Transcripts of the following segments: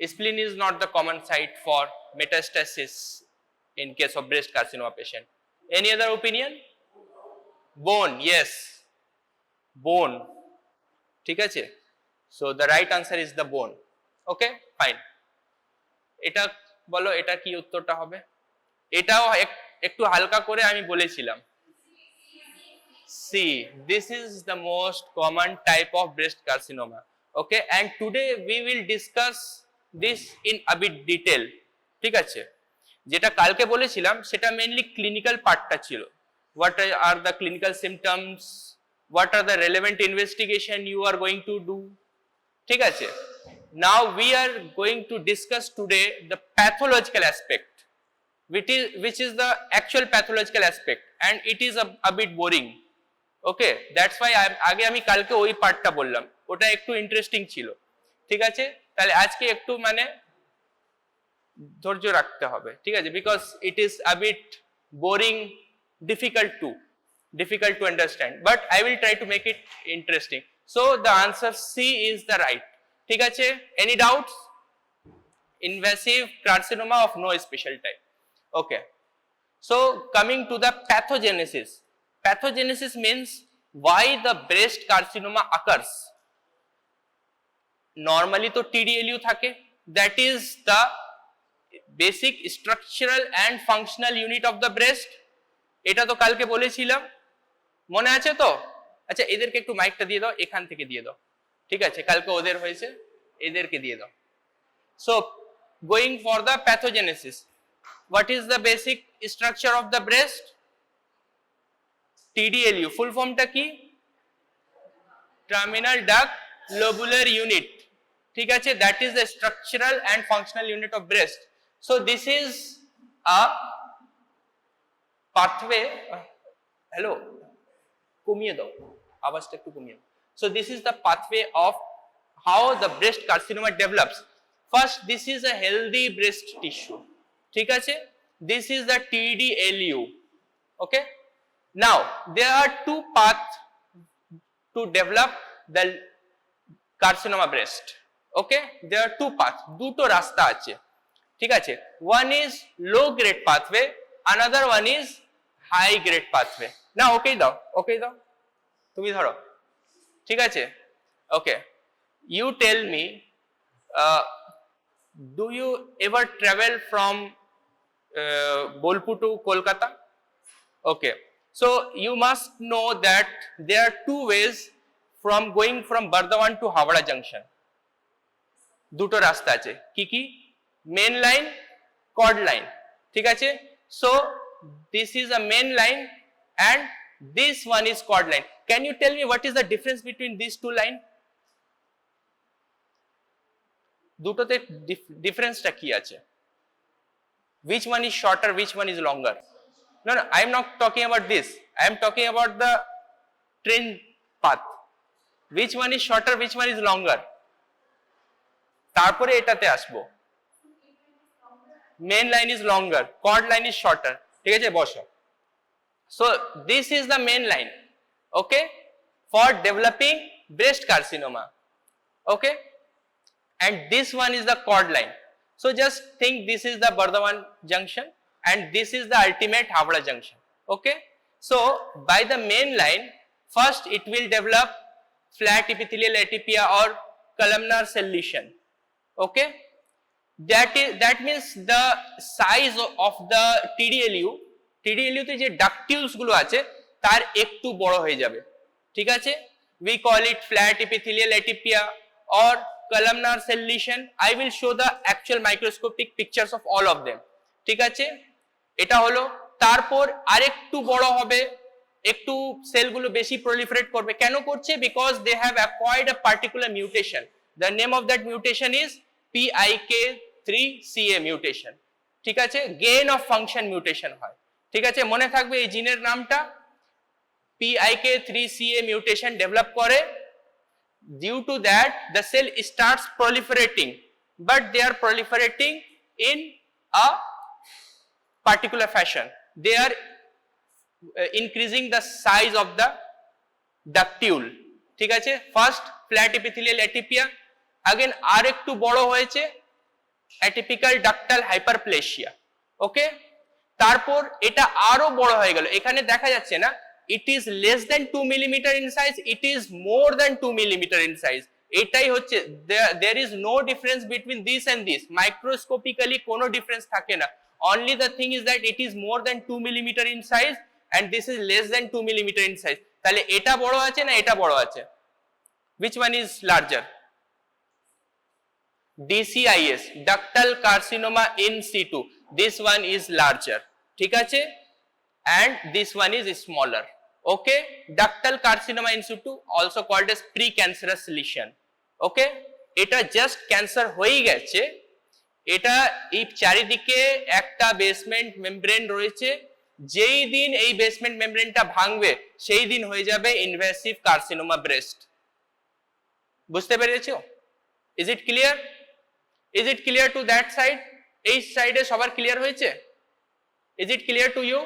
Spleen is not the common site for metastasis in case of breast carcinoma patient. Any other opinion? Bone, yes, bone. ঠিক আছে? So the right answer is the bone. Okay, fine. এটা বলো, এটা কি উত্তরটা হবে? এটাও একটু হালকা করে আমি বলেছিলাম। See, this is the most common type of breast carcinoma. Okay, and today we will discuss this in a bit detail. ঠিক আছে? যেটা কালকে বলেছিলাম সেটা মেইনলি ক্লিনিক্যাল পার্টটা ছিল। What are the clinical symptoms? What are the relevant investigation you are going to do? ঠিক আছে? Now we are going to discuss today the pathological aspect, which is the actual pathological aspect, and it is a bit boring. Okay, that's why আগে আমি কালকে ওই পার্টটা বললাম, ওটা একটু ইন্টারেস্টিং ছিল। ঠিক আছে, তাহলে আজকে একটু মানে ধৈর্য রাখতে হবে। ঠিক আছে, because it is a bit boring, difficult to understand, but I will try to make it interesting. So the answer C is the right. ঠিক আছে, any doubts? Invasive carcinoma of no special type. Okay, so coming to the pathogenesis. Pathogenesis means why the breast carcinoma occurs. Normally to TDLU থাকে, that is the basic structural and functional unit of the breast. এটা তো কালকে বলেছিলাম, মনে আছে তো? আচ্ছা, এদেরকে একটু মাইকটা দিয়ে দাও, এখান থেকে দিয়ে দাও। ঠিক আছে, কালকে ওদের হয়েছে, এদেরকে দিয়ে দাও। So going for the pathogenesis, what is the basic structure of the breast? TDLU full form টা কি? Terminal duct lobular unit. ঠিক আছে, that is the structural and functional unit of breast. So this is a pathway. Hello, কমিয়ে দাও আওয়াজটা, একটু কমিয়ে দাও। So this is the pathway of how the breast carcinoma develops. First, this is a healthy breast tissue. ঠিক আছে, this is the TDLU. Okay, now there are two paths to develop the carcinoma breast. Okay, there are two paths, দুটো রাস্তা আছে। ঠিক আছে, one is low grade pathway, another one is high grade pathway. না ওকে দাও, ওকে দাও, তুমি ধরো। ঠিক আছে, ওকে, you tell me, do you ever travel from Bolpur to Kolkata? Okay, so you must know that there are two ways from going from Bardhaman to Howrah Junction. দুটো রাস্তা আছে, কি কি? Main line, cord line. ঠিক আছে, so this is a main line and this one is chord line. Can you tell me what is the difference between these two lines? দুটোতে ডিফারেন্সটা কি আছে? Which one is shorter, which one is longer? No, I am not talking about this. I am talking about the train path. Which one is shorter, which one is longer? তারপরে এটাতে আসবো। Main line is longer, cord line is shorter. ঠিক আছে, বসো। So this is the main line, okay, for developing breast carcinoma. Okay, and this one is the chord line. So just think this is the Bardhaman junction and this is the ultimate Howrah junction. Okay, so by the main line, first it will develop flat epithelial atypia or columnar cell lesion. Okay, that means the size of the TDLU তে যে ডাকটিউলস গুলো আছে তার একটু বড় হয়ে যাবে। ঠিক আছে, we call it flat epithelial atypia or columnar cell lesion. I will show the actual microscopic pictures of all of them. ঠিক আছে, এটা হলো। তারপর আরেকটু বড় হবে, একটু সেলগুলো বেশি প্রলিফারেট করবে। কেন করছে? Because they have acquired a particular mutation. The name of that mutation is PIK3CA mutation. ঠিক আছে, গেইন অফ ফাংশন মিউটেশন হয়। ঠিক আছে, মনে থাকবে এই জিনের নামটা। PIK3CA মিউটেশন ডেভেলপ করে, due to that the cell starts proliferating, but they are proliferating in a particular fashion. They are increasing the size of the ductule. ঠিক আছে, first flat epithelial atypia, again আর একটু বড় হয়েছে, atypical ductal hyperplasia. ওকে, তারপর এটা আরো বড় হয়ে গেল, এখানে দেখা যাচ্ছে না it is less than 2 millimetre in size, it is more than 2 millimetre in size. এটাই হচ্ছে there is no difference between this and this, microscopically কোনো ডিফারেন্স থাকে না, only the thing is that it is more than 2 millimeter in size and this is less than 2 millimeter in size। তাহলে এটা বড় আছে না এটা বড় আছে? which one is larger? DCIS, ductal carcinoma in situ, this one is larger, ঠিক আছে, and this one is smaller। okay, ductal carcinoma in situ also called as precancerous lesion। ওকে, এটা জাস্ট ক্যান্সার হয়ে গেছে, এটা এই চারিদিকে একটা বেসমেন্ট মেমব্রেন রয়েছে, যেই দিন এই বেসমেন্ট মেমব্রেনটা ভাঙবে সেই দিন হয়ে যাবে ইনভেসিভ কার্সিনোমা ব্রেস্ট। বুঝতে পেরেছো? Is it clear? Is it clear to that side? এই সাইডে সবার ক্লিয়ার হয়েছে? Is it clear to you?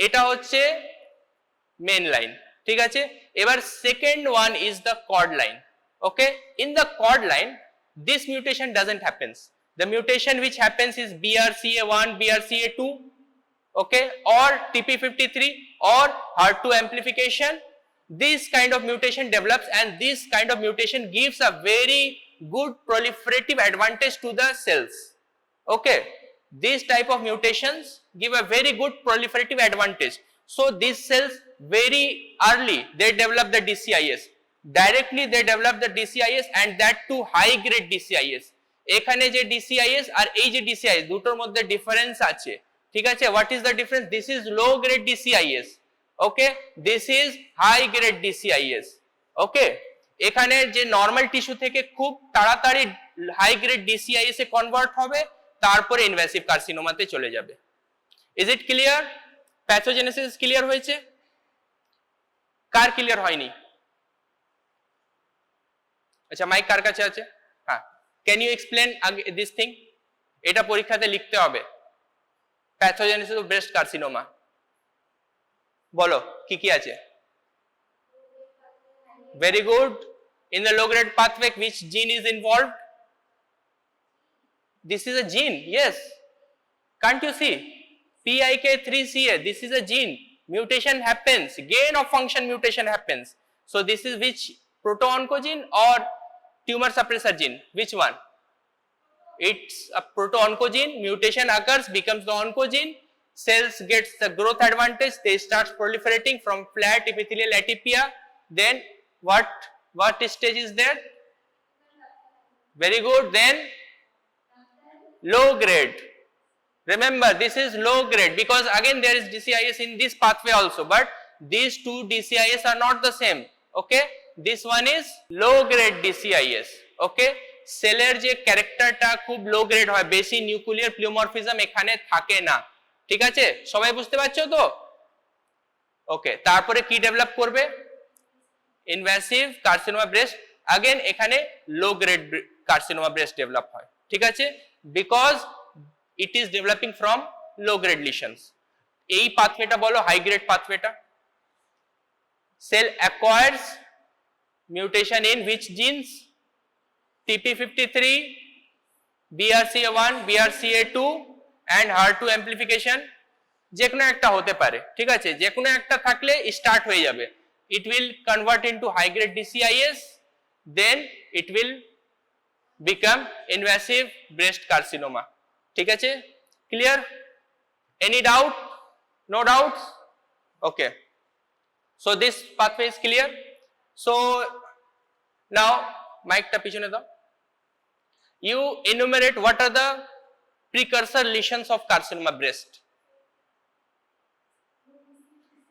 এটা হচ্ছে মেন লাইন, ঠিক আছে। এবার second one is the cord line. Okay, in the cord line this mutation doesn't happens, the mutation which happens is BRCA1, BRCA2, okay, or TP53 or HER2 amplification. This kind of mutation develops and this kind of mutation gives a very good proliferative advantage to the cells। okay, these type of mutations give a very good proliferative advantage, so these cells very early they develop the DCIS, directly they develop the DCIS and that too high grade DCIS। এখানে যে DCIS আর এই যে DCIS দুটোর মধ্যে difference আছে, ঠিক আছে। what is the difference? this is low grade DCIS, okay, this is high grade DCIS। okay, এখানে যে নরমাল টিস্যু থেকে খুব তাড়াতাড়ি হাই গ্রেড DCIS এ কনভার্ট হবে, তারপরে ইনভেসিভ কার্সিনোমাতে চলে যাবে। Is it clear? Pathogenesis clear হয়েছে? কার ক্লিয়ার হয়নি? আচ্ছা, মাইক কার কাছে আছে? হ্যাঁ, can you explain this thing? এটা পরীক্ষাতে লিখতে হবে, প্যাথোজেনেসিস অফ ব্রেস্ট কার্সিনোমা। বলো কি কি আছে? Very good. In the low grade pathway which gene is involved? this is a gene, yes, can't you see? PIK3CA, this is a gene, mutation happens, gain of function mutation happens, so this is which proto-oncogene or tumor suppressor gene? which one? it's a proto-oncogene, mutation occurs, becomes the oncogene, cells gets the growth advantage, they start proliferating from flat epithelial atypia, then what stage is there? very good, then low grade. Remember, this is low grade because again there is DCIS in this pathway also, but these two DCIS are not the same। okay, this one is low grade DCIS। okay, সেলের যে ক্যারেক্টারটা খুব low grade হয়, বেশি nuclear প্লিউমরফিজম এখানে থাকে না, ঠিক আছে, সবাই বুঝতে পারছো তো? ওকে, তারপরে কি ডেভেলপ করবে? Invasive carcinoma breast. अगेन এখানে low grade carcinoma breast develop হয়, ঠিক আছে, because it is developing from low grade lesions. এই পাথওয়েটা বলো হাই গ্রেড পাথওয়েটা। Cell acquires mutation in which genes? TP53, BRCA1, BRCA2 and HER2 amplification। যে কোনো একটা হতে পারে, ঠিক আছে, যে কোনো একটা থাকলে স্টার্ট হয়ে যাবে, it will convert into high grade DCIS, then it will become invasive breast carcinoma। ঠিক আছে, clear? any doubt? no doubts? okay, so this pathway is clear। so now mic ta pichone dao, you enumerate what are the precursor lesions of carcinoma breast।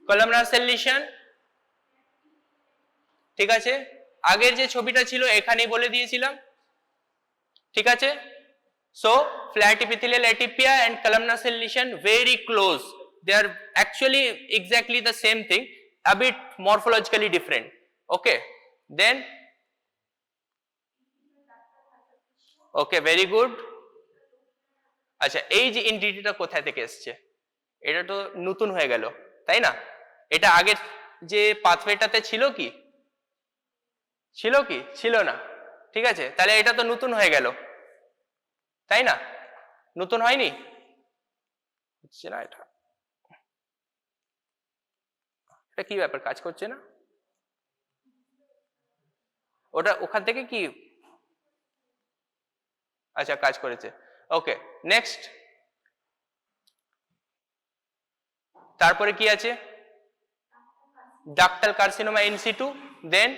columnar cell lesion, ঠিক আছে, আগের যে ছবিটা ছিল এখানেই বলে দিয়েছিলাম, ঠিক আছে। so flat epithelial atypia and columnar cell lesion very close, they are actually exactly the same thing, a bit morphologically different। okay, then okay, very good। আচ্ছা, এই যে এন্টিটিটা কোথায় থেকে এসেছে? এটা তো নতুন হয়ে গেল, তাই না? এটা আগের যে পাথওয়েটাতে ছিল কি? ছিল কি? ছিল না, ঠিক আছে, তাহলে এটা তো নতুন হয়ে গেল। তাই না? নতুন হয়নি? হচ্ছে না এটা, এটা কি ব্যাপার, কাজ করছে না? ওটা ওখান থেকে কি, আচ্ছা কাজ করেছে। ওকে, নেক্সট, তারপরে কি আছে? Ductal carcinoma in situ, then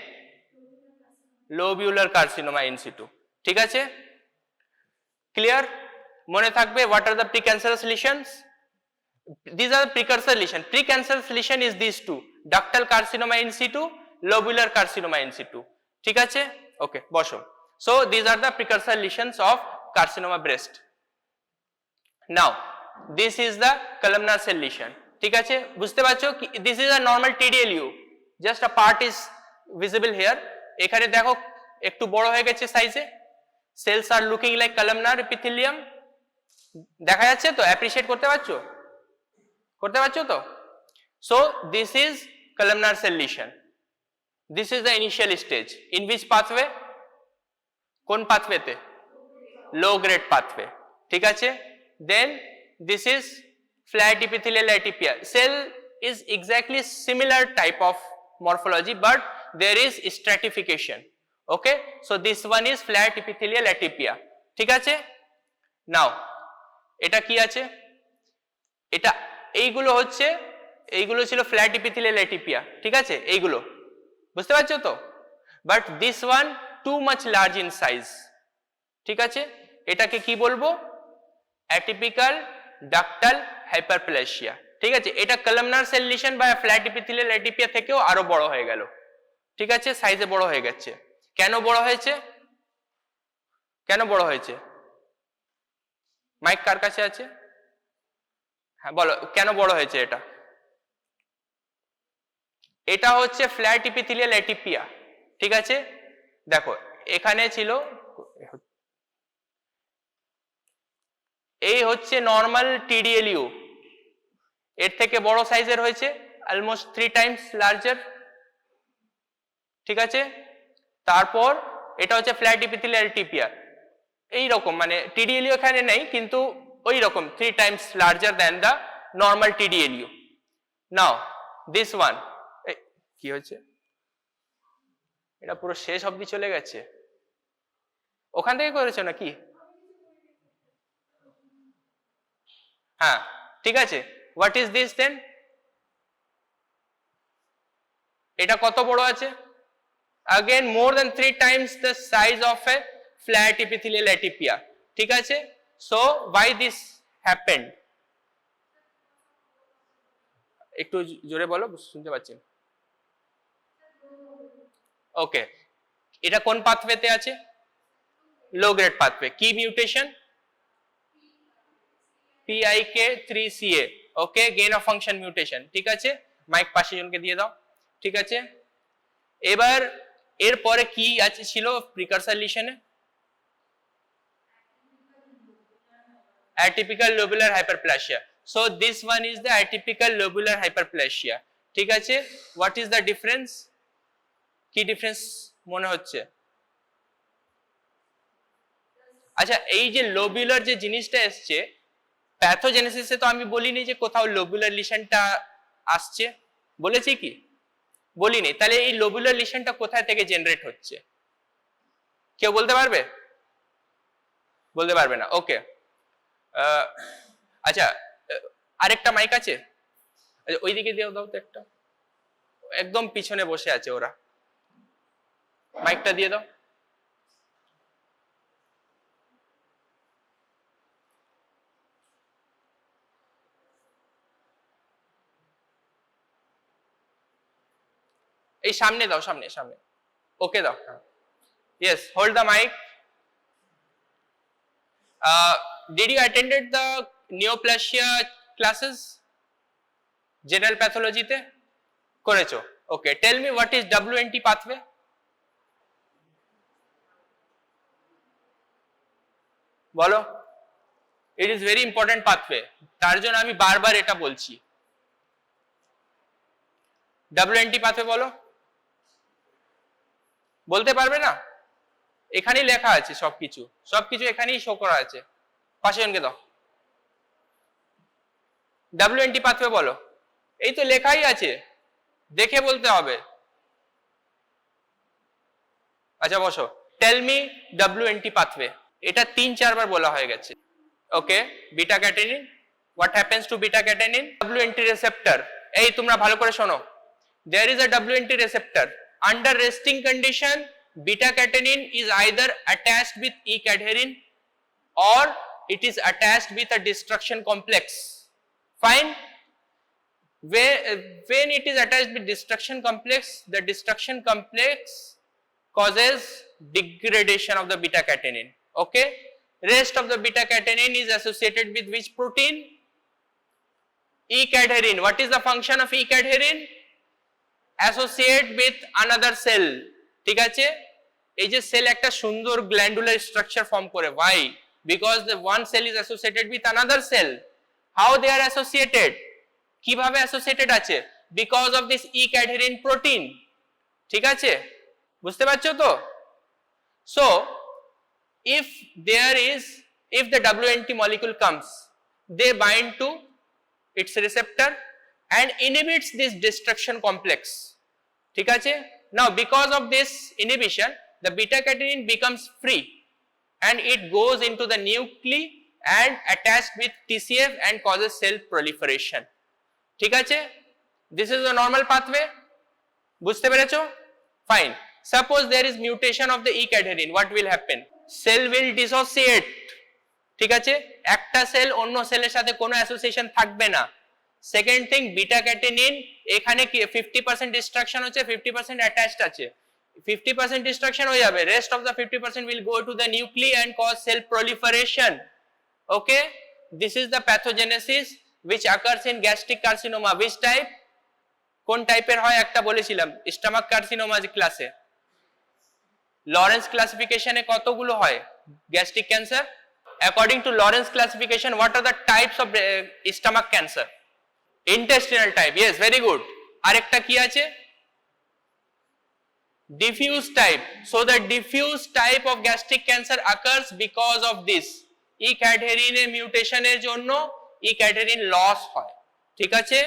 lobular carcinoma in situ. ঠিক আছে, ক্লিয়ার? মনে থাকবে what are the precancerous lesions? These are the precursor lesion. Precancerous lesion is these two, ductal carcinoma in situ, lobular carcinoma in situ. ঠিক আছে, ওকে বসো। So these are the precursor lesions of carcinoma breast. Now this is the columnar cell lesion. ঠিক আছে, বুঝতে পারছো? This is a normal TDLU, just a part is visible here. এখানে দেখো একটু বড় হয়ে গেছে সাইজে, cells are looking like columnar epithelium, দেখা যাচ্ছে তো? অ্যাপ্রিশিয়েট করতে পারছো? করতে পারছো তো? So this is columnar cell lesion. This is the initial stage. In which pathway? কোন পাথওয়েতে? low grade pathway. ঠিক আছে, then this is flat epithelial atypia. Cell is exactly similar type of morphology, but there is stratification. Okay, so this one is flat epithelial atypia. ঠিক আছে, now এটা কি আছে? এটা এইগুলো হচ্ছে, এইগুলো ছিল ফ্ল্যাট ইপিথেলিয়াল অ্যাটিপিয়া। ঠিক আছে, এইগুলো বুঝতে পারছো তো? But this one too much large in size. ঠিক আছে, এটাকে কি বলবো? Atypical ductal hyperplasia. ঠিক আছে, এটা কলামনার সেল লিশন বা ফ্ল্যাট ইপিথেলিয়াল অ্যাটিপিয়া থেকেও আরো বড় হয়ে গেল। ঠিক আছে, সাইজে বড় হয়ে গেছে। কেন বড় হয়েছে? কেন বড় হয়েছে? মাইক কার কাছে আছে? হ্যাঁ বলো, কেন বড় হয়েছে এটা? এটা হচ্ছে ফ্ল্যাট ইপিথেলিয়াল অ্যাটিপিয়া। ঠিক আছে, দেখো এখানে ছিল, এই হচ্ছে নর্মাল টিডিএলইউ, এর থেকে বড় সাইজের হয়েছে, অলমোস্ট 3 টাইমস লার্জার। ঠিক আছে, তারপর এটা হচ্ছে ফ্ল্যাট ইপিথেলিয়াল অ্যাটিপিয়া, এই রকম, মানে টিডিএলইউ এখানে নেই কিন্তু ওই রকম 3 times larger than the normal TDLU. Now this one, কি হয়েছে? এটা পুরো শেষ অবধি চলে গেছে, ওখান থেকে করেছো নাকি? হ্যাঁ ঠিক আছে, হোয়াট ইজ দিস দেন? এটা কত বড় আছে? again more than 3 times the size of a flat epithelial atypia. ঠিক আছে, so why this happened? একটু জোরে বলো, শুনতে পাচ্ছি। ওকে, এটা কোন পাথওয়েতে আছে? Low grade pathway. কি mutation? PIK3CA। Okay, gain of function mutation. ঠিক আছে, মাইক পাশে জনকে দিয়ে দাও। ঠিক আছে, এবার এরপরে কি আছে ছিল প্রিকারসর লিশনে? atypical lobular hyperplasia. So this one is the atypical lobular hyperplasia. ঠিক আছে, what is the difference? কি ডিফারেন্স মনে হচ্ছে? আচ্ছা, এই যে লোবুলার যে জিনিসটা এসছে, প্যাথোজেনেসিসে তো আমি বলিনি যে কোথাও লোবুলার লিশনটা আসছে, বলেছি কি? বলিনি। তাহলে এই লোবুলার লিশনটা কোথায় থেকে জেনারেট হচ্ছে? কেউ বলতে পারবে? বলতে পারবে না। ওকে, আচ্ছা আরেকটা মাইক আছে, ওইদিকে দিয়ে দাও তো একটা, একদম পিছনে বসে আছে ওরা, মাইকটা দিয়ে দাও। এই সামনে দাও, সামনে সামনে, ওকে দাও। Yes, hold the mic. Did you attended the neoplasia classes? General pathology তে করেছো? Okay, tell me what is WNT pathway? বলো। It is very important pathway, তার জন্য আমি বারবার এটা বলছি। WNT pathway বলো। বলতে পারবে না? এখানেই লেখা আছে সবকিছু, সবকিছু এখানেই শো করা আছে। পাশে জনকে দাও। WNT পাথওয়ে বলো। এই তো লেখাই আছে, দেখে বলতে হবে। আচ্ছা বসো। Tell me WNT pathway. এটা 3-4 বার বলা হয়ে গেছে। ওকে, beta catenin, what happens to beta catenin? WNT receptor, এই তোমরা ভালো করে শোনো। There is a WNT receptor. Under resting condition, beta catenin is either attached with E cadherin or it is attached with a destruction complex. Fine. When it is attached with destruction complex, the destruction complex causes degradation of the beta catenin. Okay. Rest of the beta catenin is associated with which protein? E cadherin. What is the function of E cadherin? Associate with another cell. ঠিক আছে, এই যে sell একটা সুন্দর glandular structure form করে। Why? Because the one cell is associated with another cell. How they are associated? কিভাবে associated আছে? Because of this E cadherin protein. ঠিক আছে, বুঝতে পারছো তো? So if the WNT molecule comes, they bind to its receptor and inhibits this destruction complex. ঠিক আছে, now because of this inhibition, the beta catenin becomes free and it goes into the nuclei and attached with TCF and causes cell proliferation. ঠিক আছে, this is the normal pathway. বুঝতে পেরেছো? Fine. Suppose there is mutation of the E cadherin, what will happen? Cell will dissociate. ঠিক আছে, একটা sell অন্য সেলের সাথে কোনো অ্যাসোসিয়েশন থাকবে না। সেকেন্ড থিং, বিটা ক্যাটেনিন এখানে কি 50% ডিস্ট্রাকশন হচ্ছে, 50% অ্যাটাচড আছে। 50% ডিস্ট্রাকশন হয়ে যাবে, rest of the 50% will go to the nuclei and cause cell proliferation. Okay, this is the pathogenesis which occurs in gastric carcinoma. Which type? কোন টাইপের হয় একটা বলেছিলাম, স্টমাক কার্সিনোমা ক্লাসে। লরেন্স ক্লাসিফিকেশনে কতগুলো হয় gastric cancer? According to Lawrence classification, what are the types of stomach cancer? Intestinal type. Yes, very good. আরেকটা কি আছে? Diffuse type. So the diffuse type of gastric cancer occurs because of this E cadherin mutation এর জন্য E cadherin loss হয়। ঠিক আছে,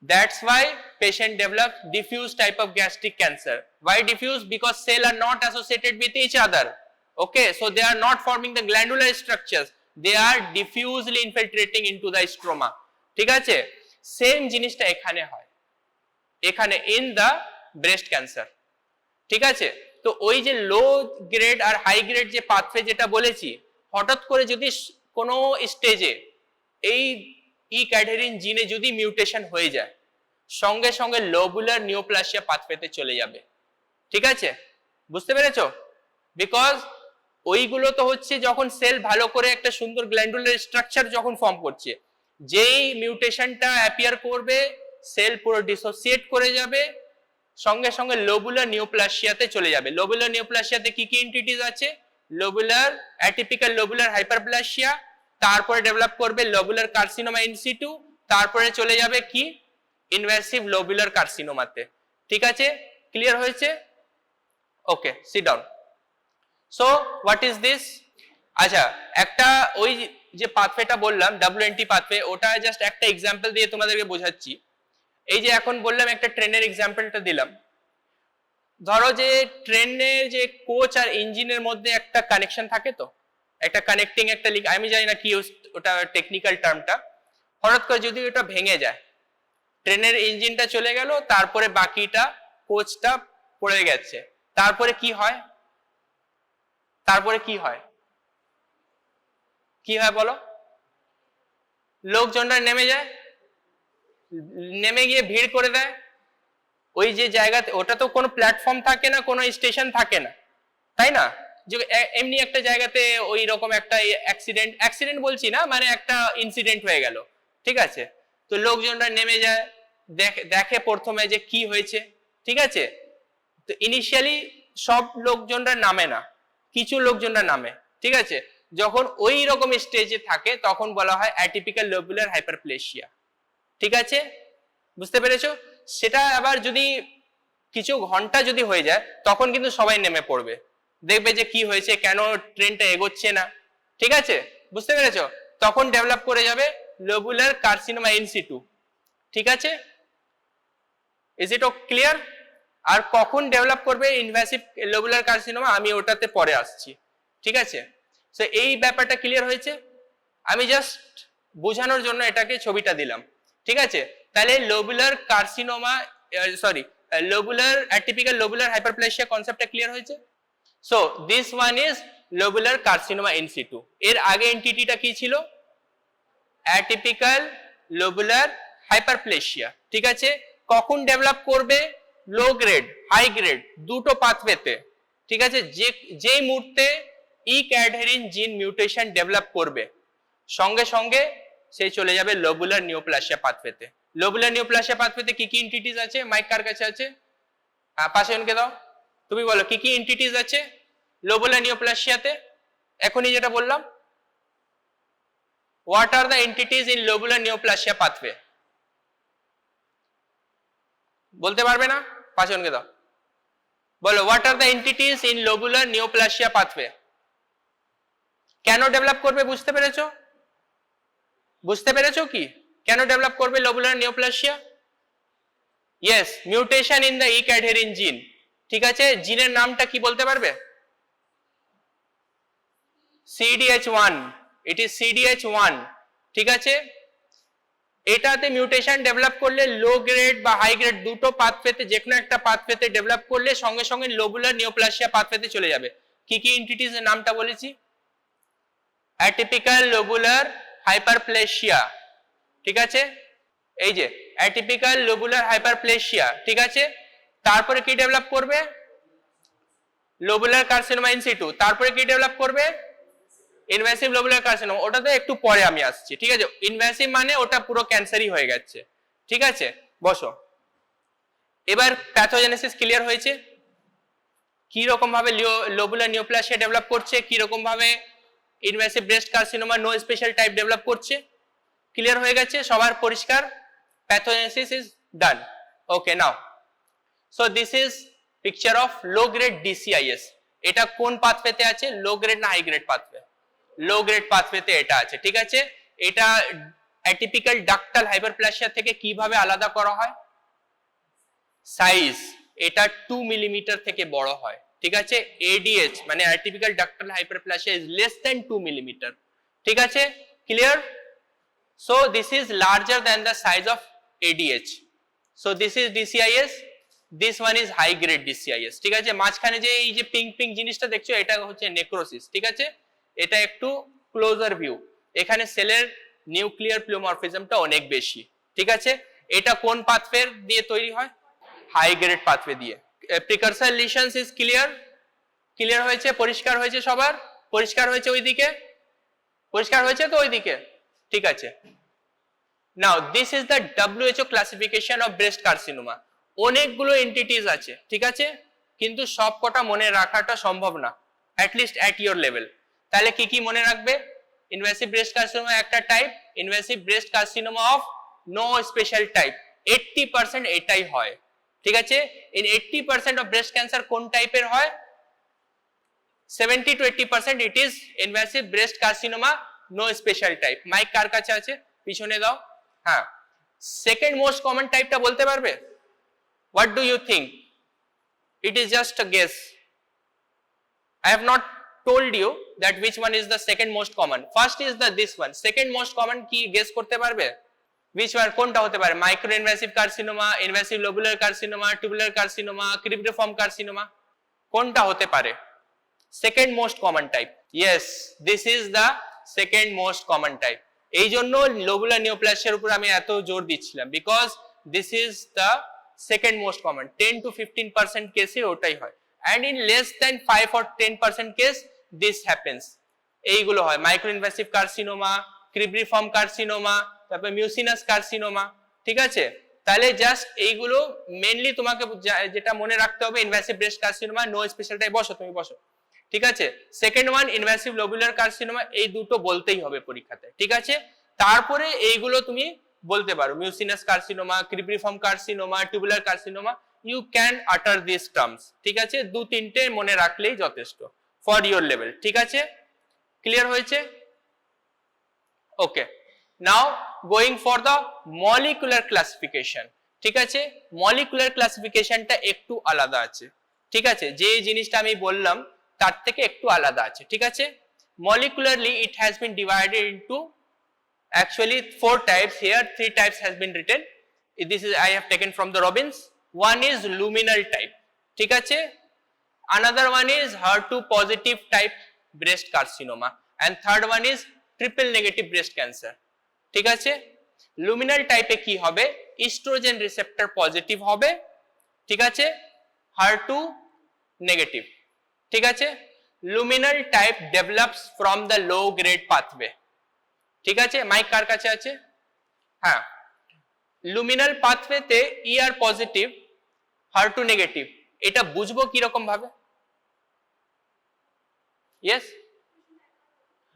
that's why patient develop diffuse type of gastric cancer. Why diffuse? Because cells are not associated with each other. Okay, so they are not forming the glandular structures, they are diffusely infiltrating into the stroma. ঠিক আছে, same জিনিসটা এখানে হয়, এখানে in the breast cancer. ঠিক আছে, তো ওই যে লো গ্রেড আর হাই গ্রেড যে পাথওয়ে যেটা বলেছি, হঠাৎ করে যদি কোনো স্টেজে এই ই ক্যাডহেরিন জিনে যদি মিউটেশন হয়ে যায়, সঙ্গে সঙ্গে লোবুলার নিওপ্লাসিয়া পাথওয়েতে চলে যাবে। ঠিক আছে, বুঝতে পেরেছো? বিকজ ওইগুলো তো হচ্ছে যখন সেল ভালো করে একটা সুন্দর গ্ল্যান্ডুলার স্ট্রাকচার যখন ফর্ম করছে, যেই মিউটেশনটা অ্যাপিয়ার করবে, সেল পুরো ডিসোসিয়েট করে যাবে, সঙ্গে সঙ্গে লোবুলার নিওপ্লাসিয়াতে চলে যাবে। লোবুলার নিওপ্লাসিয়াতে কি কি এন্টিটিস আছে? লোবুলার অ্যাটিপিক্যাল লোবুলার হাইপারপ্লাসিয়া, তারপরে ডেভেলপ করবে লোবুলার কার্সিনোমা ইন সিটু, তারপরে চলে যাবে কি ইনভ্যাসিভ লোবুলার কার্সিনোমাতে। ঠিক আছে, ক্লিয়ার হয়েছে? Okay, sit down. So what is this? আচ্ছা, একটা ওই যে পাথওয়েটা বললাম WNT পাথওয়ে, ওটা জাস্ট একটা এক্সাম্পল দিয়ে তোমাদেরকে বোঝাচ্ছি। এই যে এখন বললাম একটা ট্রেনের এক্সাম্পলটা দিলাম, ধরো যে ট্রেনের যে কোচ আর ইঞ্জিনের মধ্যে একটা কানেকশন থাকে, তো একটা কানেক্টিং একটা লিঙ্ক, আমি জানি না কি ওটা টেকনিক্যাল টার্মটা, হঠাৎ করে যদি ওটা ভেঙে যায়, ট্রেনের ইঞ্জিনটা চলে গেল, তারপরে বাকিটা কোচটা পড়ে গেছে, তারপরে কি হয়? তারপরে কি হয়? কি হয় বলো? লোকজনরা নেমে যায়, নেমে গিয়ে ভিড় করে দেয় ওই যে জায়গাতে। ওটা তো কোনো প্ল্যাটফর্ম থাকে না, কোনো স্টেশন থাকে না, তাই না? যে এমনি একটা জায়গাতে ওই রকম একটা অ্যাক্সিডেন্ট বলছি না, মানে একটা ইনসিডেন্ট হয়ে গেল। ঠিক আছে, তো লোকজনরা নেমে যায়, দেখে প্রথমে যে কি হয়েছে। ঠিক আছে, তো ইনিশিয়ালি সব লোকজনরা নামে না, কিছু লোকজনরা নামে। ঠিক আছে, যখন ওই রকম স্টেজে থাকে তখন বলা হয় অ্যাটিপিক্যাল লোবুলার হাইপারপ্লেসিয়া। ঠিক আছে, বুঝতে পেরেছো? সেটা আবার যদি কিছু ঘন্টা যদি হয়ে যায়, তখন কিন্তু সবাই নেমে পড়বে, দেখবে যে কি হয়েছে, কেন ট্রেনটা এগোচ্ছে না। ঠিক আছে, বুঝতে পেরেছো? তখন ডেভেলপ করে যাবে লোবুলার কার্সিনোমা ইন সিটু। ঠিক আছে, ইজ ইট ক্লিয়ার? আর কখন ডেভেলপ করবে ইনভ্যাসিভ লোবুলার কার্সিনোমা আমি ওটাতে পরে আসছি। ঠিক আছে, সো এই ব্যাপারটা ক্লিয়ার হয়েছে? আমি জাস্ট বোঝানোর জন্য এটাকে ছবিটা দিলাম। ঠিক আছে, তাহলে lobular carcinoma sorry lobular atypical lobular hyperplasia কনসেপ্টটা ক্লিয়ার হয়েছে? So this one is lobular carcinoma in situ. এর আগে এন্টিটিটা কি ছিল? Atypical lobular hyperplasia. ঠিক আছে, কখন ডেভেলপ করবে? লো গ্রেড হাই গ্রেড দুটো পাথওয়েতে। ঠিক আছে, যেই মুহূর্তে ইক অ্যাডহেরিন জিন মিউটেশন ডেভেলপ করবে সঙ্গে সঙ্গে সে চলে যাবে লোবুলার নিওপ্লাসিয়া পাথওয়েতে। লোবুলার নিওপ্লাসিয়া পাথওয়েতে কি কি এন্টিটিস আছে? মাইক কার কাছে আছে? পাশে জনকে দাও, তুমি বলো কি কি এন্টিটিস আছে লোবুলার নিওপ্লাসিয়াতে এখনই যেটা বললাম। What are the entities in lobular neoplasia pathway? বলতে পারবে না? পাঁচ জনকে দাও, বলো what are the entities in lobular neoplasia pathway? কেন ডেভেলপ করবে বুঝতে পেরেছো? বুঝতে পেরেছো কি কেন ডেভেলপ করবে lobular neoplasia? Yes, mutation in the ইক অ্যাডহেরিন জিন। ঠিক আছে, জিনের নামটা কি বলতে পারবে? CDH1, it is CDH1। ঠিক আছে, এটাতে মিউটেশন ডেভেলপ করলে লো গ্রেড বা হাই গ্রেড দুটো পাথওয়েতে যে কোনো একটা পাথওয়েতে ডেভেলপ করলে সঙ্গে সঙ্গে লোবুলার নিওপ্লাসিয়া পাথওয়েতে চলে যাবে। কি কি এন্টিটিস এর নামটা বলেছি? Atypical lobular hyperplasia. ঠিক আছে, এই যে অ্যাটিপিক্যাল লোবুলার হাইপারপ্লেসিয়া। ঠিক আছে, তারপরে কি ডেভেলপ করবে? Lobular carcinoma in situ. তারপরে কি ডেভেলপ করবে? Invasive lobular carcinoma. ওটাতে একটু পরে আমি আসছি। ঠিক আছে, ইনভ্যাসিভ মানে ওটা পুরো ক্যান্সারই হয়ে গেছে। ঠিক আছে, বসো। এবার প্যাথোজেনেসিস ক্লিয়ার হয়েছে, কি রকম ভাবে লোবুলার নিওপ্লাসিয়া ডেভেলপ করছে, কি রকম ভাবে invasive breast carcinoma no special type develop করছে। ক্লিয়ার হয়ে গেছে, সবার পরিষ্কার? Pathogenesis is done. Okay, now so this is picture of low grade DCIS। এটা কোন পাথওয়েতে আছে? লো গ্রেড না high grade pathway? Low grade পাথওয়েতে এটা আছে। ঠিক আছে, এটা অ্যাটিপিক্যাল ডাক্টাল হাইপারপ্লেসিয়া থেকে কিভাবে আলাদা করা হয়? সাইজ, এটা 2 মিলিমিটার থেকে বড় হয়। ঠিক আছে, ADH মানে atypical ductal hyperplasia is less than 2 millimetre. ঠিক আছে, clear? So this is larger than the size of ADH। So this is DCIS, this one is high grade DCIS। ঠিক আছে, মাঝখানে যে এই যে পিঙ্ক পিঙ্ক জিনিসটা দেখছো এটা হচ্ছে নেক্রোসিস। ঠিক আছে, এটা একটু ক্লোজার ভিউ। এখানে সেলের নিউক্লিয়ার প্লিওমরফিজমটা অনেক বেশি। ঠিক আছে, এটা কোন পাথওয়ে দিয়ে তৈরি হয়? হাই গ্রেড পাথওয়ে দিয়ে। প্রিকারসর লিশনস ইজ ক্লিয়ার? ক্লিয়ার হয়েছে? পরিষ্কার হয়েছে সবার? পরিষ্কার হয়েছে ওইদিকে? পরিষ্কার হয়েছে তো ওইদিকে? ঠিক আছে, now this is the WHO classification of breast carcinoma. অনেকগুলো এন্টিটিস আছে। ঠিক আছে, কিন্তু সব কটা মনে রাখাটা সম্ভব না, অ্যাটলিস্ট অ্যাট ইয়োর লেভেল। তাহলে কি কি মনে রাখবে? ইনভ্যাসিভ ব্রেস্ট কার্সিনোমা একটা type, invasive breast carcinoma of no special type. 80% এটাই হয়। ঠিক আছে, ইন 80% অফ ব্রেস্ট ক্যান্সার কোন টাইপের হয়? 70 to 80% it is invasive breast carcinoma no special type. Mic কার কাছে আছে? পিছনে দাও। হ্যাঁ, সেকেন্ড মোস্ট কমন টাইপটা বলতে পারবে? What do you think? It is just a guess. I have not told you that which one is the second most common. First is this one. Second most common কি guess করতে পারবে? Which one? কোনটা হতে পারে? Micro invasive carcinoma, invasive lobular carcinoma, tubular carcinoma, cribriform carcinoma, কোনটা হতে পারে? Second most common type. Yes, this is the second most common type. এই জন্য লোবুলার নিওপ্লাসিয়ার উপর আমি এত জোর দিচ্ছিলাম, because this is the second most common. 10 to 15% কেসে ওটাই হয়, and in less than 5 or 10% case this happens। এইগুলো হয় micro invasive carcinoma, cribriform carcinoma, তারপর মিউসিনাস কার্সিনোমা। ঠিক আছে, তাহলে জাস্ট এইগুলো মেইনলি তোমাকে যেটা মনে রাখতে হবে, invasive breast carcinoma no special type. বসো, তুমি বসো। ঠিক আছে, second one invasive lobular carcinoma, এই দুটো বলতেই হবে পরীক্ষাতে। ঠিক আছে, তারপরে এইগুলো তুমি বলতে পারো, mucinous carcinoma, cribriform carcinoma, tubular carcinoma, you can utter this terms. ঠিক আছে, দু তিনটে মনে রাখলেই যথেষ্ট ফর ইয়োর লেভেল। ঠিক আছে, ক্লিয়ার হয়েছে? Okay, now going for the molecular classification. ঠিক আছে, মলিকুলার ক্লাসিফিকেশনটা একটু আলাদা আছে। ঠিক আছে, যে জিনিসটা আমি বললাম তার থেকে একটু আলাদা আছে। ঠিক আছে, molecularly it has been divided into actually 4 types. Here 3 types has been written. This is I have taken from the Robbins. One is luminal type. ঠিক আছে, another one is HER2 positive type breast carcinoma, and third one is triple negative breast cancer. ঠিক আছে, luminal type এ কি হবে, estrogen receptor positive হবে। ঠিক আছে, HER2 negative। ঠিক আছে, luminal type develops from the low grade pathway। ঠিক আছে, মাইক কার কাছে আছে? হ্যাঁ, luminal pathway তে ER positive HER2 negative, এটা বুঝবো কি রকম ভাবে? Yes,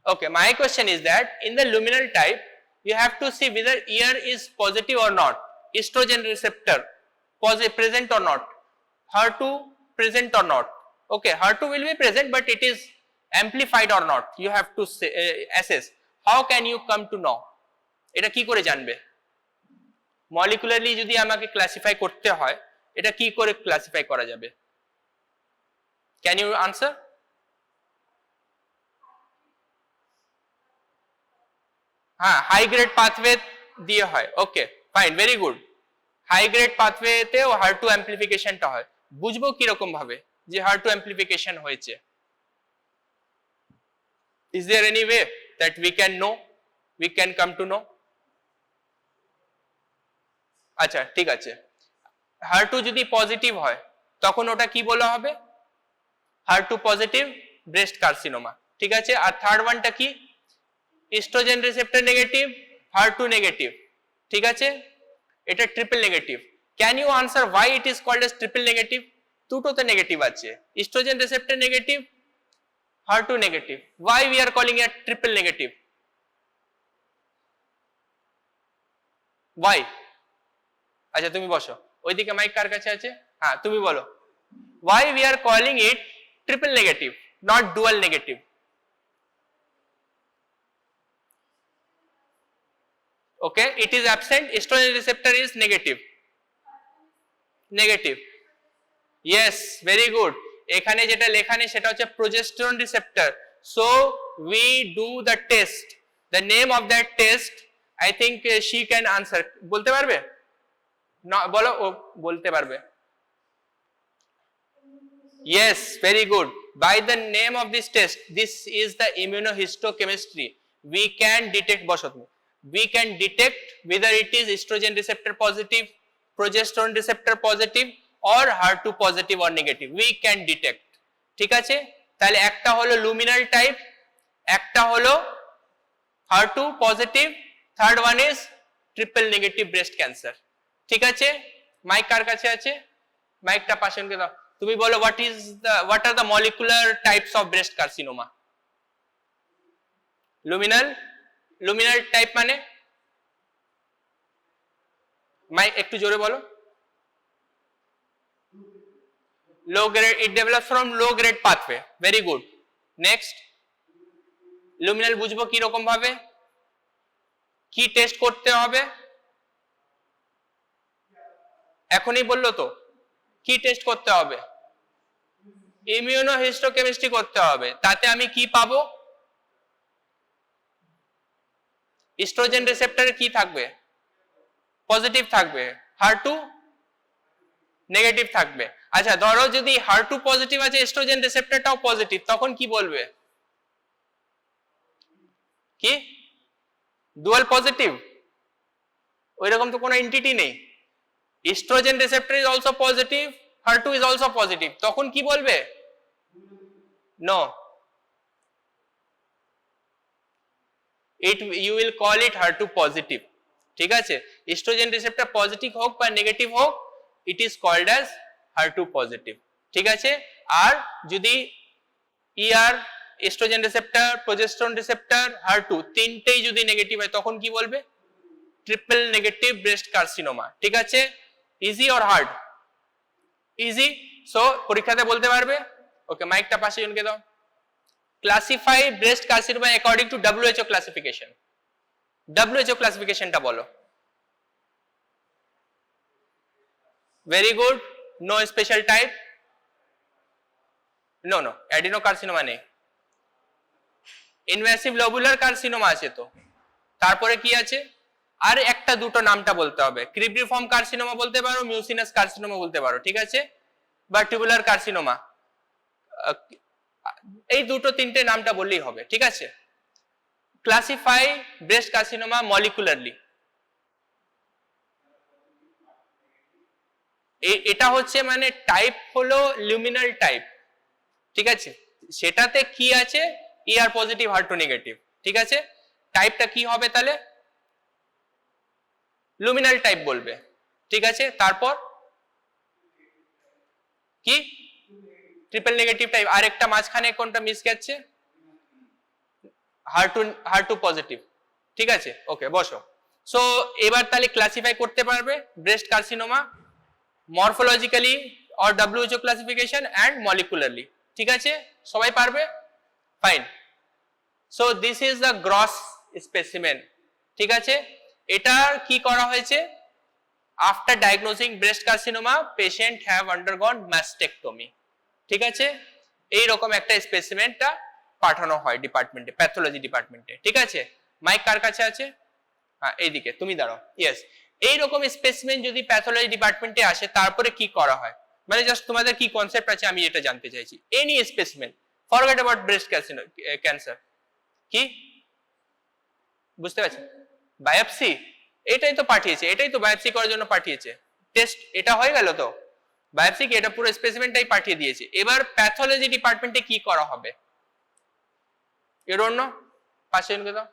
okay, my question is that in the luminal type you have to see whether ER is positive or not, estrogen receptor positive present or not, HER2 present or not। Okay, HER2 will be present but it is amplified or not, you have to say, assess। How can you come to know? এটা কি করে জানবে? মলিকুলারলি যদি আমাকে classify করতে হয়, এটা কি করে ক্লাসিফাই করা যাবে? Can you answer? হ্যাঁ, হাই গ্রেড পাথওয়ে দিয়ে হয়। Okay fine, very good. High grade pathway তেও HER2 অ্যাম্প্লিফিকেশনটা হয়। বুঝবো কি রকম ভাবে যে HER2 অ্যাম্প্লিফিকেশন হয়েছে? Is there any way that we can know, we can come to know? আচ্ছা ঠিক আছে, HER2 যদি পজিটিভ হয় তখন ওটা কি বলা হবে? HER2 positive breast carcinoma. ঠিক আছে, আর থার্ড ওয়ানটা কি? Oestrogen receptor negative HER2 negative. ঠিক আছে, এটা triple negative. Can you answer why it is called as triple negative? দুটোতে নেগেটিভ আছে, oestrogen receptor negative HER2 negative. why we are calling it triple negative? why? আচ্ছা তুমি বসো, ওইদিকে mic কার কাছে আছে? হ্যাঁ তুমি বলো, why we are calling it triple negative not dual negative? Okay, it is absent, estrogen receptor is negative। negative, yes, very good। এখানে যেটা লেখা নেই সেটা হচ্ছে progesterone receptor। so we do the test, the name of that test I think she can answer। বলতে পারবে না? বলো, ও বলতে পারবে। yes, very good। by the name of this test, this is the immunohistochemistry, we can detect, বসো তুমি, we can detect whether it is estrogen receptor positive, progesterone receptor positive or HER2 positive or negative, we can detect। ঠিক আছে, তাহলে একটা হলো luminal type, একটা হলো HER2 positive, third one is triple negative breast cancer। ঠিক আছে, mic কার কাছে আছে? মাইকটা পাশে নিয়ে দাও। তুমি বলো what are the molecular types of breast carcinoma? luminal type মানে? মাইক একটু জোরে বলো। low grade, it develops from low grade pathway, very good। next, luminal বুঝবো কি রকম ভাবে? কি টেস্ট করতে হবে? এখনই বললো তো, কি টেস্ট করতে হবে? ইমিউনোহিস্টোকেমিস্ট্রি করতে হবে। তাতে আমি কি পাবো? এস্ট্রোজেন রিসেপ্টরে কি থাকবে? পজিটিভ থাকবে, HER2 নেগেটিভ থাকবে। আচ্ছা ধরো যদি HER2 পজিটিভ আছে, এস্ট্রোজেন রিসেপ্টরটাও পজিটিভ, তখন কি বলবে? কি ডুয়াল পজিটিভ? ওইরকম তো কোনো এন্টিটি নেই। estrogen receptor is also positive, HER2 is also positive, তখন কি বলবে? no, you will call it HER2 positive। ঠিক আছে, estrogen receptor পজিটিভ হোক বা নেগেটিভ হোক, it is called as HER2 positive। ঠিক আছে, আর যদি ER, estrogen receptor, progesterone receptor, HER2 তিনটেই যদি নেগেটিভ হয় তখন কি বলবে? Triple negative breast carcinoma. ঠিক আছে, easy or hard? Easy. So পরীক্ষাতে বলতে পারবে। ওকে, মাইকটা পাশে জনকে দাও। Classify breast carcinoma according to WHO classification. WHO ক্লাসিফিকেশনটা বলো। Very good, no special type, no no adenocarcinoma নেই, ইনভ্যাসিভ লোবুলার কার্সিনোমা আছে তো, তারপরে কি আছে, আর একটা দুটো নামটা বলতে হবে, ক্রিব্রিফর্ম কার্সিনোমা বলতে পারো, মিউসিনাস কার্সিনোমা বলতে পারো, ঠিক আছে, বা টিউবুলার কার্সিনোমা, এই দুটো তিনটে নামটা বললেই হবে, ঠিক আছে। ক্লাসিফাই ব্রেস্ট কার্সিনোমা মলিকুলারলি, এটা হচ্ছে মানে টাইপ হলো লুমিনাল টাইপ, ঠিক আছে, সেটাতে কি আছে, ER পজিটিভ HER2 নেগেটিভ, ঠিক আছে, টাইপটা কি হবে তাহলে, লুমিনাল টাইপ বলবে, ঠিক আছে, তারপর কি ট্রিপল নেগেটিভ টাইপ, আর একটা মাঝখানে কোনটা মিস গেছে, HER2 পজিটিভ, ঠিক আছে, ওকে বসো। সো এবার তাহলে ক্লাসিফাই করতে পারবে breast carcinoma morphologically or WHO classification and molecularly, ঠিক আছে, সবাই পারবে, fine. So this is the gross specimen, ঠিক আছে, এটার কি করা হয়েছে, after diagnosing breast carcinoma patient have undergone mastectomy, ঠিক আছে, এই রকম একটা স্পেসিমেনটা পাঠানো হয় ডিপার্টমেন্টে, প্যাথোলজি ডিপার্টমেন্টে, ঠিক আছে। মাইক কার কাছে আছে, হ্যাঁ এইদিকে তুমি দাঁড়াও, ইয়েস। এইরকম স্পেসিমেন যদি প্যাথোলজি ডিপার্টমেন্টে আসে তারপরে কি করা হয়, মানে জাস্ট তোমাদের কি কনসেপ্ট আছে আমি এটা জানতে চাইছি। Any specimen, forget about breast cancer, কি বুঝতে পারছেন, বায়োপসি, এটাই তো পাঠিয়েছে, এটাই তো বায়োপসি করার জন্য পাঠিয়েছে, টেস্ট এটা হয়ে গেল তো, বায়োপসি কি এটা পুরো স্পেসিমেনটাই পাঠিয়ে দিয়েছে। এবার প্যাথোলজি ডিপার্টমেন্টে কি করা হবে, ইউ ডোন্ট নো, পাশে জনকে দাও,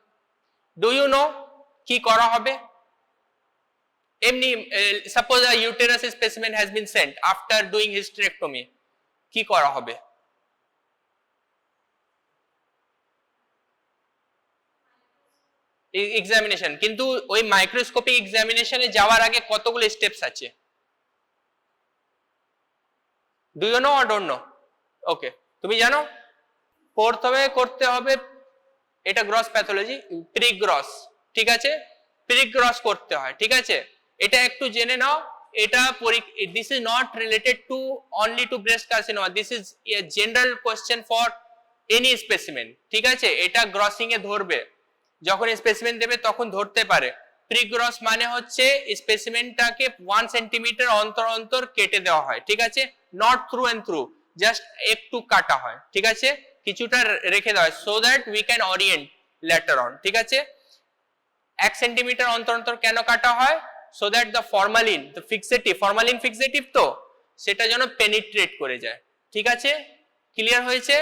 ডু ইউ নো কি করা হবে, এমনি suppose a uterus specimen has been sent after doing hysterectomy, কি করা হবে, এক্সামিনেশন, কিন্তু ওই মাইক্রোস্কোপিক এক্সামিনেশনে যাওয়ার আগে কতগুলো স্টেপস আছে, do you know or don't know, okay তুমি জানো, প্রথমে করতে হবে, এটা গ্রস প্যাথোলজি প্রি গ্রস, ঠিক আছে, প্রি গ্রস করতে হয়, ঠিক আছে, এটা একটু জেনে নাও, এটা this is not related to only to breast carcinoma, this is a general question for any specimen, ঠিক আছে, এটা গ্রসিং এ ধরবে, যখন স্পেসিমেন দেবে তখন ধরতে পারে। প্রি গ্রস মানে হচ্ছে স্পেসিমেনটাকে 1 সেন্টিমিটার অন্তর অন্তর কেটে দেওয়া হয়, ঠিক আছে, not through and through, just একটু কাটা হয়, ঠিক আছে, কিছুটা রেখে দেওয়া হয়, so that we can orient later on, ঠিক আছে। 1 সেন্টিমিটার অন্তর অন্তর কেন কাটা হয়, so that the formalin, the fixative, formalin fixative তো, সেটা যেন পেনিট্রেট করে যায়, ঠিক আছে, ক্লিয়ার হয়েছে।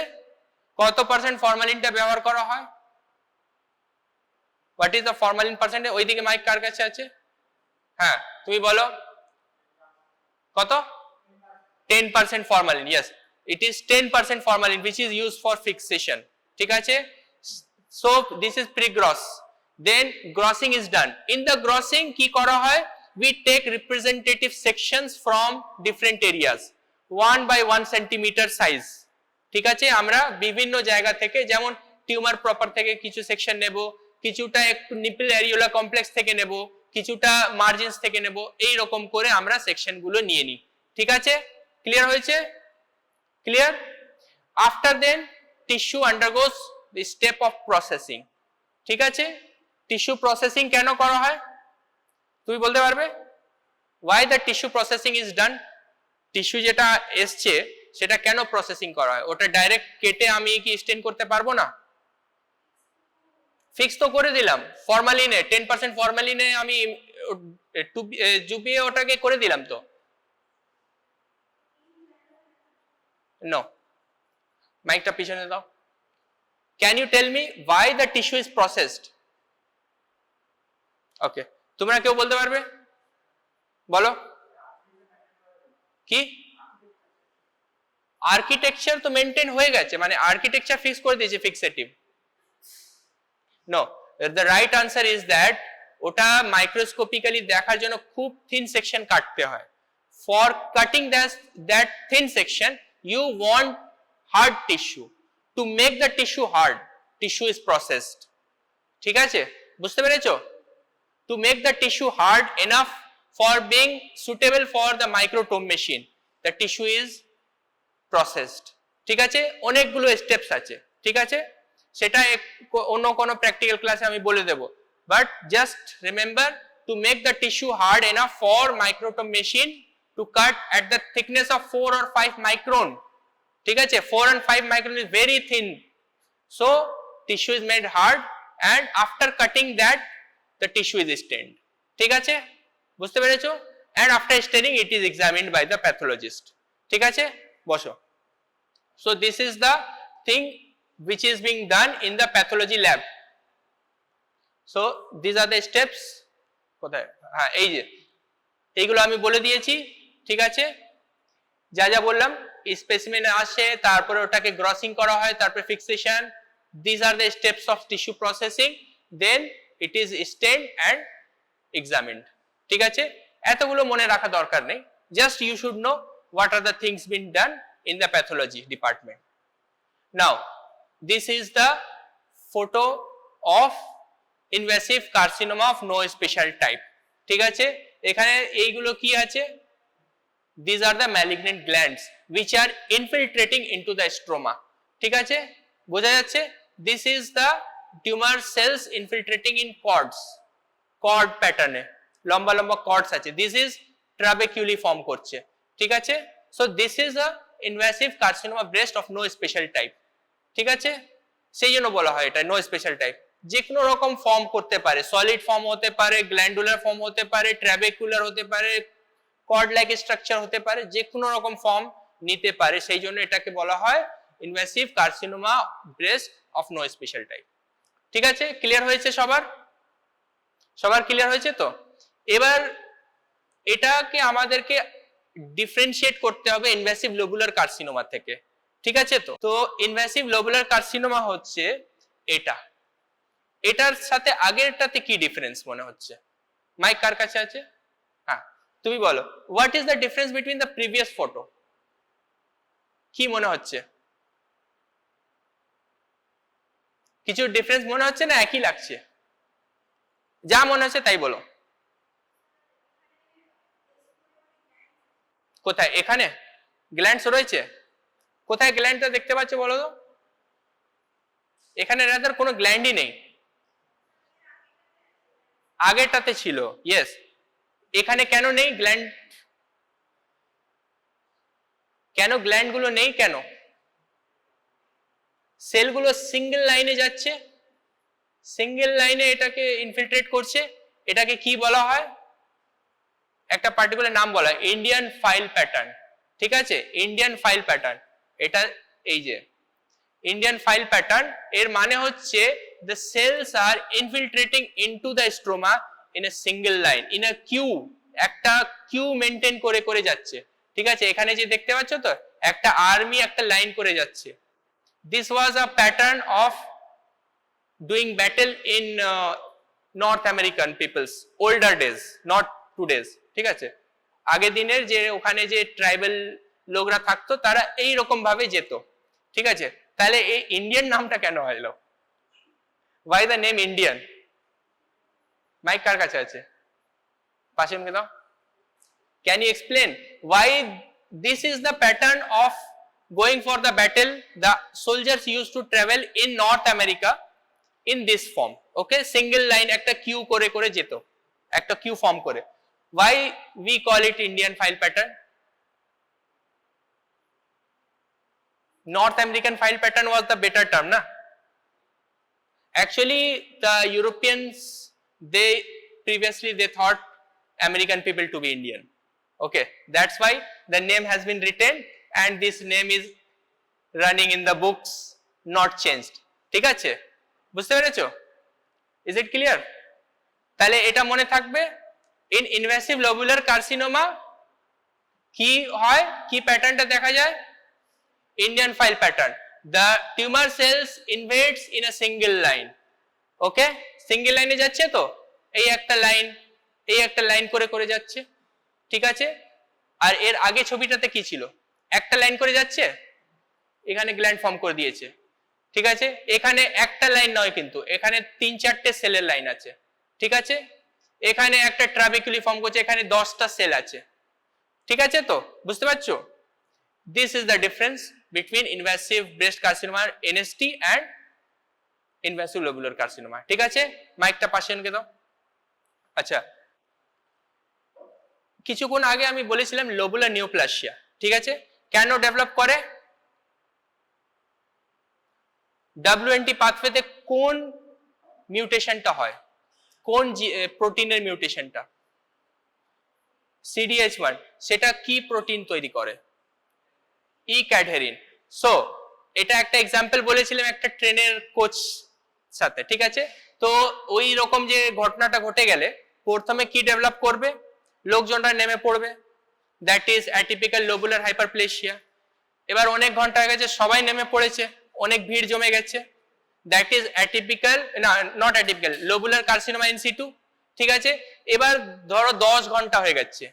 কত পার্সেন্ট ফরমালিনটা ব্যবহার করা হয়, what is the formalin percentage, ওইদিকে মাইক কার কাছে আছে, হ্যাঁ তুমি বলো কত, 10% formalin, yes it is 10% formalin which is used for fixation, ঠিক আছে। so this is pre-gross, then grossing is done, in the grossing কি করা হয়, we take representative sections from different areas 1 by 1 centimeter size, ঠিক আছে, আমরা বিভিন্ন জায়গা থেকে, যেমন টিউমার প্রপার থেকে কিছু সেকশন নেব, কিছুটা একটু নিপল অ্যারিওলা কমপ্লেক্স থেকে নেব, কিছুটা মার্জিনস থেকে নেব, এই রকম করে আমরা সেকশন গুলো নিয়ে নিই, ঠিক আছে, ক্লিয়ার হয়েছে, clear. After then tissue undergoes the step of processing, ঠিক আছে, টিস্যু প্রসেসিং কেন করা হয় তুমি বলতে পারবে, why the tissue processing is done, tissue যেটা এসছে সেটা কেন প্রসেসিং করা হয়, ওটা ডাইরেক্ট কেটে আমি কি স্টেন করতে পারবো না, ফিক্স তো করে দিলাম ফরমালিনে, 10% ফরমালিনে আমি জুবিয়ে ওটাকে করে দিলাম তো, নো, মাইকটা পিছনে দাও, can you tell me why the tissue is processed, okay তোমরা কেউ বলতে পারবে, বলো কি, আর্কিটেকচার তো মেইনটেইন হয়ে গেছে, মানে আর্কিটেকচার ফিক্স করে দিয়েছে fixative, no, the right answer is that ওটা মাইক্রোস্কোপিক্যালি দেখার জন্য খুব থিন সেকশন কাটতে হয়, for cutting that thin section you want hard tissue, to make the tissue hard tissue is processed, ঠিক আছে, বুঝতে পেরেছো? To make the tissue hard enough for being suitable for the microtome machine, the tissue is processed. ঠিক আছে, অনেকগুলো steps আছে, ঠিক আছে, সেটা অন্য কোনো প্র্যাকটিক্যাল ক্লাসে আমি বলে দেব, but just remember to make the tissue hard enough for microtome machine to cut at the thickness of 4 or 5 micron. ঠিক আছে, 4 and 5 micron is very thin, so tissue is made hard and after cutting that the tissue is stained. ঠিক আছে, বুঝতে পেরেছো? and after staining it is examined by the pathologist. ঠিক আছে, বসো। so this is the thing which is being done in the pathology lab. so these are the steps. কোথায়? হ্যাঁ, এই যে এইগুলো আমি বলে দিয়েছি, ঠিক আছে, যা যা বললাম, স্পেসিমেনে আসে, তারপরে ওটাকে গ্রসিং করা হয়, তারপরে fixation, these are the steps of tissue processing, then it is stained and examined. ঠিক আছে, এতগুলো মনে রাখা দরকার নেই, just you should know what are the things being done in the pathology department. now this is the photo of invasive carcinoma of no special type. ঠিক আছে, এখানে এইগুলো কি আছে? these are the malignant glands which are infiltrating into the stroma. ঠিক আছে, বোঝা যাচ্ছে? this is the tumor cells infiltrating in cords, cord pattern এ লম্বা লম্বা cords আছে, this is trabeculae form করছে। ঠিক আছে, so this is a invasive carcinoma breast of no special type. ঠিক আছে, সেই জন্য বলা হয় এটা no special type. যে কোনো রকম ফর্ম করতে পারে, সলিড ফর্ম হতে পারে, গ্ল্যান্ডুলার ফর্ম হতে পারে, ট্রাবেকুলার হতে পারে, কর্ড লাইক স্ট্রাকচার হতে পারে, যে কোনো রকম ফর্ম নিতে পারে, সেই জন্য এটাকে বলা হয় invasive carcinoma breast of no special type. ঠিক আছে, ক্লিয়ার হয়েছে সবার? সবার ক্লিয়ার হয়েছে তো? এবার এটাকে আমাদেরকে ডিফারেন্সিয়েট করতে হবে ইনভেসিভ লোবুলার কার্সিনোমা থেকে। ঠিক আছে, তো ইনভেসিভ লোবুলার কার্সিনোমা হচ্ছে এটা, এটার সাথে আগেরটাতে কি ডিফারেন্স মনে হচ্ছে? মাইক কার কাছে আছে? হ্যাঁ, তুমি বলো, what is the difference between the previous photo? কি মনে হচ্ছে? কিছু ডিফারেন্স মনে হচ্ছে না একই লাগছে? যা মনে হচ্ছে তাই বলো। কোথায়? এখানে গ্ল্যান্ডস রয়েছে? কোথায় গ্ল্যান্ডটা দেখতে পাচ্ছ বলো তো? এখানে রাদার কোনো গ্ল্যান্ডই নেই, আগেরটাতে ছিল। ইয়েস, এখানে কেন নেই গ্ল্যান্ড? কেন গ্ল্যান্ড গুলো নেই? কেন? সেলগুলো সিঙ্গেল লাইনে যাচ্ছে, সিঙ্গেল লাইনে এটাকে ইনফিল্ট্রেট করছে, এটাকে কি বলা হয়? একটা পার্টিকুলার নাম বলা হয় ইন্ডিয়ান ফাইল প্যাটার্ন। ঠিক আছে, ইন্ডিয়ান ফাইল প্যাটার্ন, এটা এই যে ইন্ডিয়ান ফাইল প্যাটার্ন, এর মানে হচ্ছে the cells are infiltrating into the stroma in a single line, in a queue, একটা কিউ মেইনটেইন করে করে যাচ্ছে। ঠিক আছে, এখানে যে দেখতে পাচ্ছ তো একটা আর্মি একটা লাইন করে যাচ্ছে। this was a pattern of doing battle in North American peoples older days, not today's. ঠিক আছে, আগের দিনের যে ওখানে যে ট্রাইবাল লোকরা থাকতো তারা এই রকম ভাবে যেত। ঠিক আছে, তাহলে এই ইন্ডিয়ান নামটা কেন হলো? why the name Indian? Mic কার কাছে আছে? পাশে মুখে দাও। can you explain why this is the pattern of going for the battle the soldiers used to travel in North America in this form? okay, single line একটা Q করে করে যেত, একটা কিউ ফর্ম করে। why we call it Indian file pattern? North American file pattern was the better term, na? Actually the Europeans, they previously they thought American people to be Indian. okay, that's why the name has been written and this name is running in the books, not changed. ঠিক আছে, বুঝতে পেরেছো? is it clear? তাহলে এটা মনে থাকবে, in invasive lobular carcinoma কি হয়, কি প্যাটার্নটা দেখা যায়? Indian file pattern. The tumor cells invades in a single line. okay, single line এ যাচ্ছে তো, এই একটা লাইন, এই একটা লাইন করে করে যাচ্ছে। ঠিক আছে, আর এর আগে ছবিটাতে কি ছিল? একটা লাইন করে যাচ্ছে, এখানে গ্ল্যান্ড ফর্ম করে দিয়েছে। ঠিক আছে, এখানে একটা লাইন নয় কিন্তু এখানে 3-4টে সেলের লাইন আছে, ঠিক আছে, এখানে একটা ট্রাবেকুলি ফর্ম করছে, এখানে 10টা সেল আছে, ঠিক আছে, তো বুঝতে পারছো? This is the difference between invasive breast carcinoma NST and invasive lobular carcinoma, ঠিক আছে। মাইকটা পাশে এনে দাও। আচ্ছা, কিছুক্ষণ আগে আমি বলেছিলাম লোবুলার নিওপ্লাসিয়া, ঠিক আছে, কেন ডেভেলপ করে? WNT পাথওয়েতে কোন মিউটেশনটা হয়, কোন প্রোটিনের মিউটেশনটা? CDH1, সেটা কি প্রোটিন তৈরি করে? ই ক্যাডহেরিন। সো এটা একটা এক্সাম্পল বলেছিলাম একটা ট্রেনের কোচ সাথে, ঠিক আছে, তো ওই রকম যে ঘটনাটা ঘটে গেলে প্রথমে কি ডেভেলপ করবে? লোকজনরা নেমে পড়বে, that is atypical lobular hyperplasia. এবার অনেক ঘন্টা হয়ে গেছে, সবাই নেমে পড়েছে, অনেক ভিড় জমে গেছে, দ্যাট ইজ অ্যাটিপিক্যাল, না not atypical, lobular carcinoma in situ, ঠিক আছে। এবার ধরো 10 ঘন্টা হয়ে গেছে,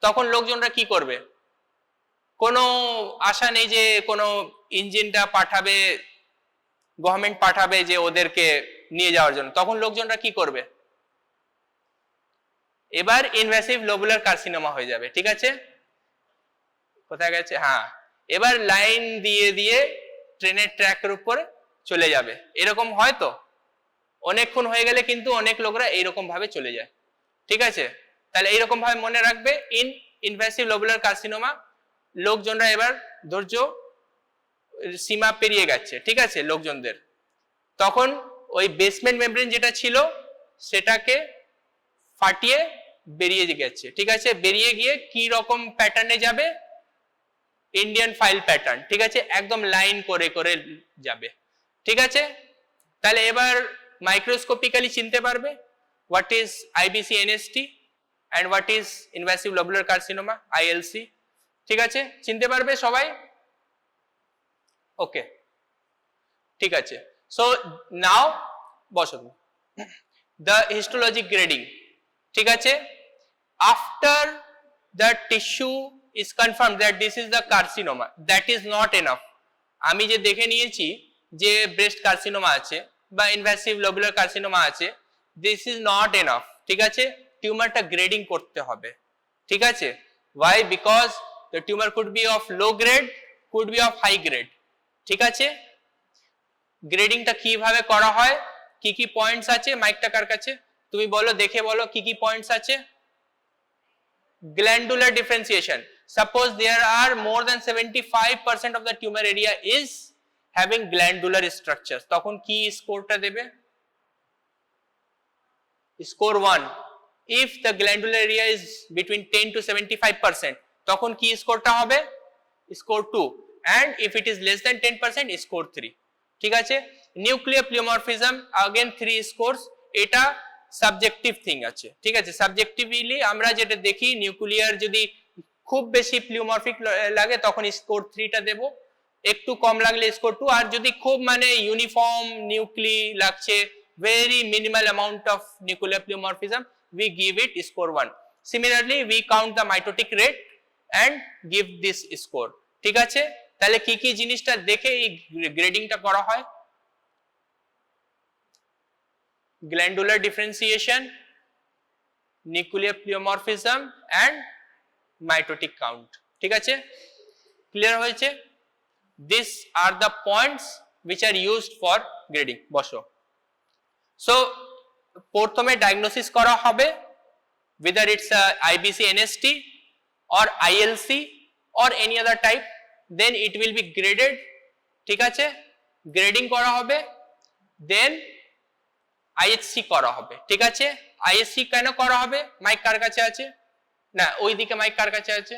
তখন লোকজনরা কি করবে? কোনো আশা নেই যে কোনো ইঞ্জিনটা পাঠাবে, গভর্নমেন্ট পাঠাবে যে ওদেরকে নিয়ে যাওয়ার জন্য, তখন লোকজনরা কি করবে? এবার ইনভ্যাসিভ লোবুলার কার্সিনোমা হয়ে যাবে, ঠিক আছে। কোথায় গেছে? হ্যাঁ, এবার লাইন দিয়ে দিয়ে ট্রেনের ট্র্যাকের উপর চলে যাবে, এরকম হয় তো অনেকক্ষণ হয়ে গেলে কিন্তু অনেক লোকরা এইরকম ভাবে চলে যায়, ঠিক আছে। তাহলে এইরকম ভাবে মনে রাখবে, ইনভ্যাসিভ লোবুলার কার্সিনোমা লোকজনরা এবার ধৈর্য সীমা পেরিয়ে গেছে, ঠিক আছে, লোকজনদের, তখন ওই বেসমেন্ট মেমব্রেন যেটা ছিল সেটাকে ফাটিয়ে বেরিয়ে গেছে, ঠিক আছে, বেরিয়ে গিয়ে কি রকম প্যাটার্নে যাবে? ইন্ডিয়ান ফাইল প্যাটার্ন, ঠিক আছে, একদম লাইন করে করে যাবে, ঠিক আছে। তাহলে এবার মাইক্রোস্কোপিক্যালি চিনতে পারবে what is IBC NST and what is invasive lobular carcinoma ILC, ঠিক আছে, চিনতে পারবে সবাই? ওকে, ঠিক আছে। সো নাও বসো, the histologic grading, ঠিক আছে। after the tissue is confirmed that this is the carcinoma, that is not enough, আমি যে দেখে নিয়েছি যে ব্রেস্ট কার্সিনোমা আছে বা ইনভ্যাসিভ লোবুলার কার্সিনোমা আছে, দিস ইজ নট এনাফ, ঠিক আছে, টিউমারটা গ্রেডিং করতে হবে, ঠিক আছে। why? because the tumor could be of low grade, could be of high grade, ঠিক আছে। গ্রেডিংটা কিভাবে করা হয়, কি কি পয়েন্টস আছে? মাইকটা কার কাছে? তুমি বলো, দেখে বলো কি কি পয়েন্টস আছে। glandular differentiation, suppose there are more than 75% of the tumor area is having glandular structures, তখন কি স্কোরটা দেবে? score 1. if the glandular area is between 10 to 75%, তখন কি স্কোরটা হবে? score 2. and if it is less than 10%, score 3, ঠিক আছে। Nuclear প্লিওমরফিজম, again 3 scores, এটা subjective thing আছে, ঠিক আছে। সাবজেক্টিভলি আমরা যেটা দেখি, নিউক্লিয়ার যদি খুব বেশি প্লিওমরফিক লাগে তখন স্কোর 3টা দেব, একটু কম লাগলে স্কোর 2, আর যদি খুব মানে ইউনিফর্ম নিউক্লি লাগছে, very minimal amount of nuclear pleomorphism, we give it score 1. similarly we count the mitotic rate and give this score, ঠিক আছে। তাহলে কি কি জিনিসটা দেখে এই গ্রেডিংটা করা হয়? glandular differentiation, nuclear pleomorphism and mitotic count, ঠিক আছে, ক্লিয়ার হয়েছে? these are the points which are used for grading. বসো। সো প্রথমে ডায়াগনোসিস করা হবে, whether it's a IBC NST or ILC or any other type, then it will be graded, ঠিক আছে, grading করা হবে, then IHC করা হবে, ঠিক আছে। IHC কেন করা হবে? মাইক কার কাছে আছে? না, ওইদিকে মাইক কার কাছে আছে?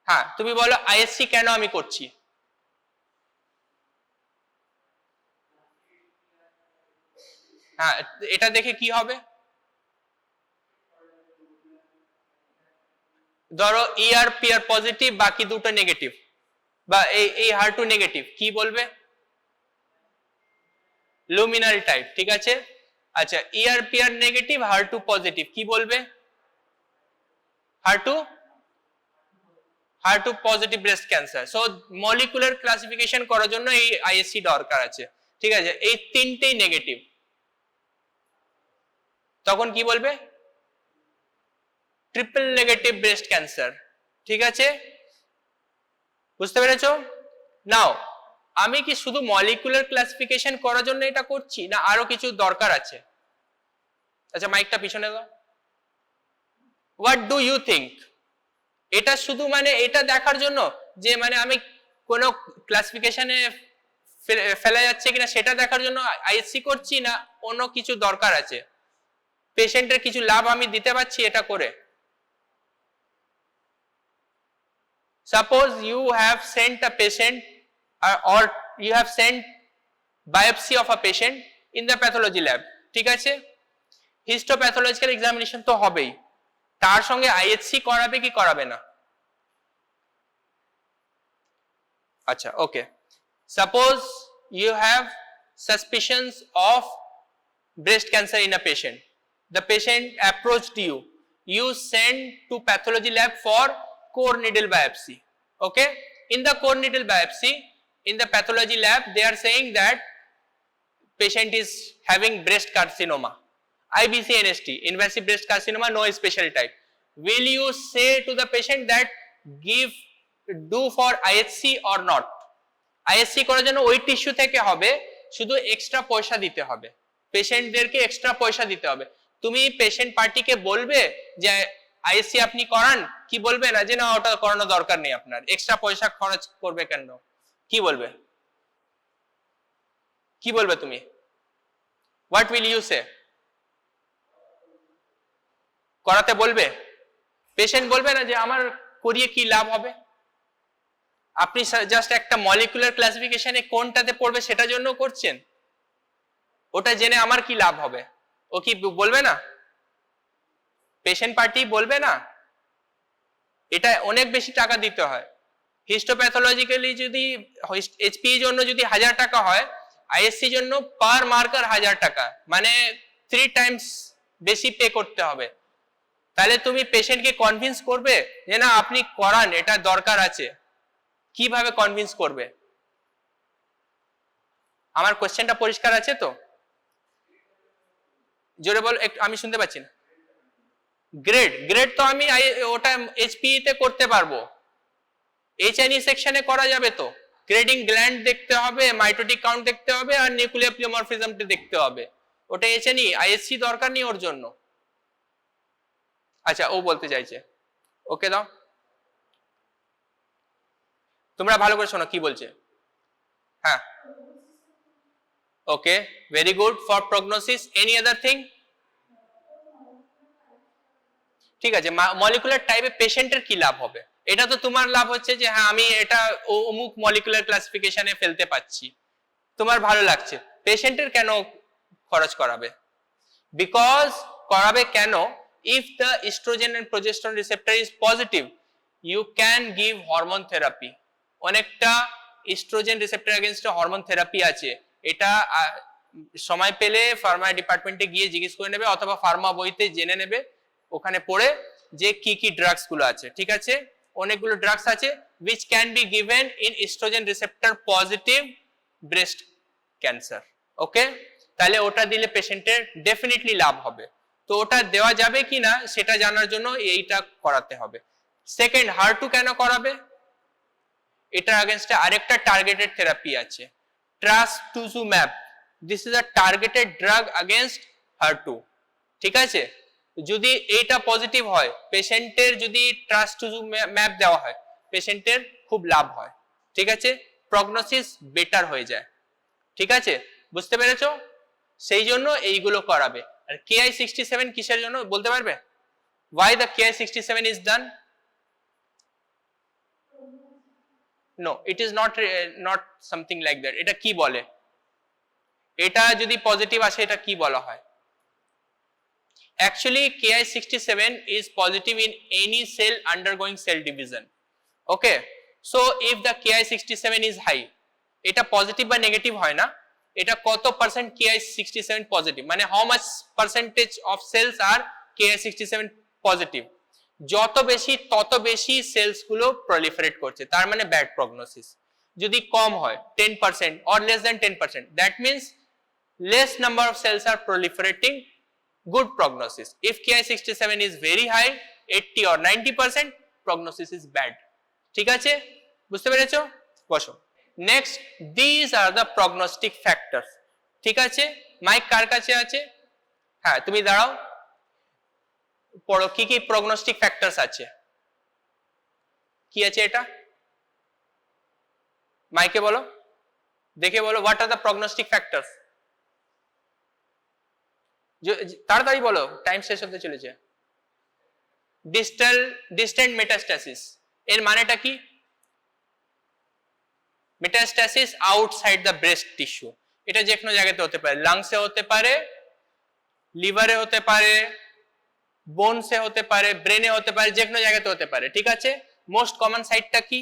হ্যাঁ, তুমি বলো IHC কেন আমি করছি? হ্যাঁ, এটা দেখে কি হবে? ধরো ER/PR পজিটিভ, বাকি দুটো নেগেটিভ, বা এই HER2 নেগেটিভ, কি বলবে? লুমিনারি টাইপ, ঠিক আছে। আচ্ছা, ER/PR নেগেটিভ, HER2 পজিটিভ, কি বলবে? HER2 positive breast cancer. So molecular classification করার জন্য এই আইএসসি দরকার আছে, ঠিক আছে? এই তিনটেই নেগেটিভ, তখন কি বলবে? ট্রিপল নেগেটিভ ব্রেস্ট ক্যান্সার, ঠিক আছে? বুঝতে পেরেছো? নাও আমি কি শুধু মলিকুলার ক্লাসিফিকেশন করার জন্য এটা করছি, না আরো কিছু দরকার আছে? আচ্ছা মাইকটা পিছনে দাও। What do you think? এটা শুধু মানে এটা দেখার জন্য যে মানে আমি কোন ক্লাসিফিকেশনে ফেলা যাচ্ছে কিনা সেটা দেখার জন্য আইএসসি করছি, না অন্য কিছু দরকার আছে? পেশেন্টের কিছু লাভ আমি দিতে পারছি এটা করে? Suppose you have sent a patient or you have sent biopsy of a patient in the pathology lab, ঠিক আছে? histopathological examination তো হবেই, তার সঙ্গে আইএসসি করাবে কি করাবে না? আচ্ছা ওকে, suppose you have suspicions of breast cancer in a patient, the patient approached you, you send to pathology lab for core needle biopsy. Okay, in the core needle biopsy in the pathology lab they are saying that patient is having breast carcinoma, IBC-NST, invasive breast carcinoma, no special type. Will you say to the patient that do for IHC or not? IHC করার জন্য ওই tissue থেকে হবে, শুধু extra পয়সা দিতে হবে, পেশেন্টদেরকে extra পয়সা দিতে হবে। তুমি পেশেন্ট পার্টিকে বলবে যে আইএসসি আপনি করান, কি বলবে? না যে না ওটা করানো দরকার নেই, আপনার এক্সট্রা পয়সা খরচ করবে কেন? কি বলবে? কি বলবে তুমি? হোয়াট উইল ইউ সে? করাতে বলবে? পেশেন্ট বলবে না যে আমার করিয়ে কি লাভ হবে? আপনি জাস্ট একটা মলিকুলার ক্লাসিফিকেশনে কোনটাতে পড়বে সেটার জন্য করছেন, ওটা জেনে আমার কি লাভ হবে? ও কি বলবে না? পেশেন্ট পার্টি বলবে না? এটা অনেক বেশি টাকা দিতে হয়। হিস্টোপ্যাথোলজিক্যালি যদি এইচপি এর জন্য যদি 1000 টাকা হয়, আইএসসি জন্য পার মার্কার 1000 টাকা, মানে 3 টাইমস বেশি পে করতে হবে। তাহলে তুমি পেশেন্টকে কনভিন্স করবে যে না আপনি করান, এটা দরকার আছে, কিভাবে কনভিন্স করবে? আমার কোশ্চেনটা পরিষ্কার আছে তো? জোরে বল, আমি শুনতে পাচ্ছি না। গ্রেড তো আমি ওটা এইচপি তে করতে পারবো, এইচএনই সেকশনে করা যাবে তো। গ্রেডিং গ্ল্যান্ড দেখতে হবে, মাইটোটিক কাউন্ট দেখতে হবে, আর নিউক্লিয়ার প্লিওমরফিজমটা দেখতে হবে, ওটা এইচএনই, আইএসসি দরকার নেই ওর জন্য। আচ্ছা ও বলতে চাইছে, ওকে দাও, তোমরা ভালো করে শোনো কি বলছে। হ্যাঁ okay, very good. For prognosis any other thing? ঠিক আছে, মলিকুলার টাইপে পেশেন্টের কি লাভ হবে? এটা তো তোমার লাভ হচ্ছে যে হ্যাঁ আমি এটা অমুক মলিকুলার ক্লাসিফিকেশনে ফেলতে পাচ্ছি, তোমার ভালো লাগছে। পেশেন্টের কেন খরচ করাবে? বিকজ করাবে কেন? if the estrogen and progesterone receptor is positive, you can give hormone therapy. অনেকটা estrogen receptor against hormone therapy আছে, এটা সময় পেলে ফার্মা ডিপার্টমেন্টে গিয়ে জিজ্ঞেস করে নেবে, অথবা ফার্মা বইতে জেনে নেবে, ওখানে পড়ে যে কি কি ড্রাগস গুলো আছে। ঠিক আছে, অনেকগুলো ড্রাগস আছে which can be given in estrogen receptor positive breast cancer. ওকে, তাহলে ওটা দিলে পেশেন্টের ডেফিনেটলি লাভ হবে। তো ওটা দেওয়া যাবে কিনা সেটা জানার জন্য এইটা করাতে হবে। সেকেন্ড, HER2 কেন করাবে? এটার अगेंस्ट আরেকটা টার্গেটেড থেরাপি আছে, trastuzumab. This is a targeted drug against HER2। ঠিক আছে, যদি এইটা পজিটিভ হয়, পেশেন্টের যদি ট্রাস্টুজুম্যাব দেওয়া হয়, পেশেন্টের খুব লাভ হয়। ঠিক আছে, প্রগনোসিস বেটার হয়ে যায়। ঠিক আছে, বুঝতে পেরেছো? সেই জন্য এইগুলো করাবে। আর KI67 কিসের জন্য বলতে পারবে? Why the KI67 is done? No, it is not something like that. এটা কি বলে? এটা যদি পজিটিভ আসে এটা কি বলা হয়? Actually KI67 is positive in any cell undergoing cell division. Okay, so if the KI67 is high, এটা পজিটিভ বা নেগেটিভ হয় না, এটা কত পার্সেন্ট KI67 পজিটিভ, মানে how much percentage of cells are KI67 positive. যত বেশি তত বেশি সেলস গুলো প্রলিফারেট করছে, তার মানে ব্যাড প্রগনোসিস। যদি কম হয় 10% or less than 10%, that means less number of cells are proliferating, good prognosis. If Ki67 is very high, 80 or 90%, prognosis is bad. ঠিক আছে, বুঝতে পেরেছো? বসো। Next, these are the prognostic factors. ঠিক আছে, মাইক কার কাছে আছে? হ্যাঁ, তুমি দাঁড়াও, পড়ো কি কি প্রগনোস্টিক ফ্যাক্টরস আছে। কি আছে এটা? মাইকে বলো, দেখে বলো, what are the prognostic factors. তাড়াতাড়ি বলো, টাইম শেষ হতে চলেছে। ডিস্টেন্ট মেটাস্টাসিস, এর মানেটা কি? Metastasis outside the breast tissue, এটা যে কোনো জায়গাতে হতে পারে, লাংসে হতে পারে, লিভারে হতে পারে, বোনসে হতে পারে, ব্রেনে হতে পারে, যে কোনো জায়গাতে হতে পারে। ঠিক আছে, মোস্ট কমন সাইটটা কি?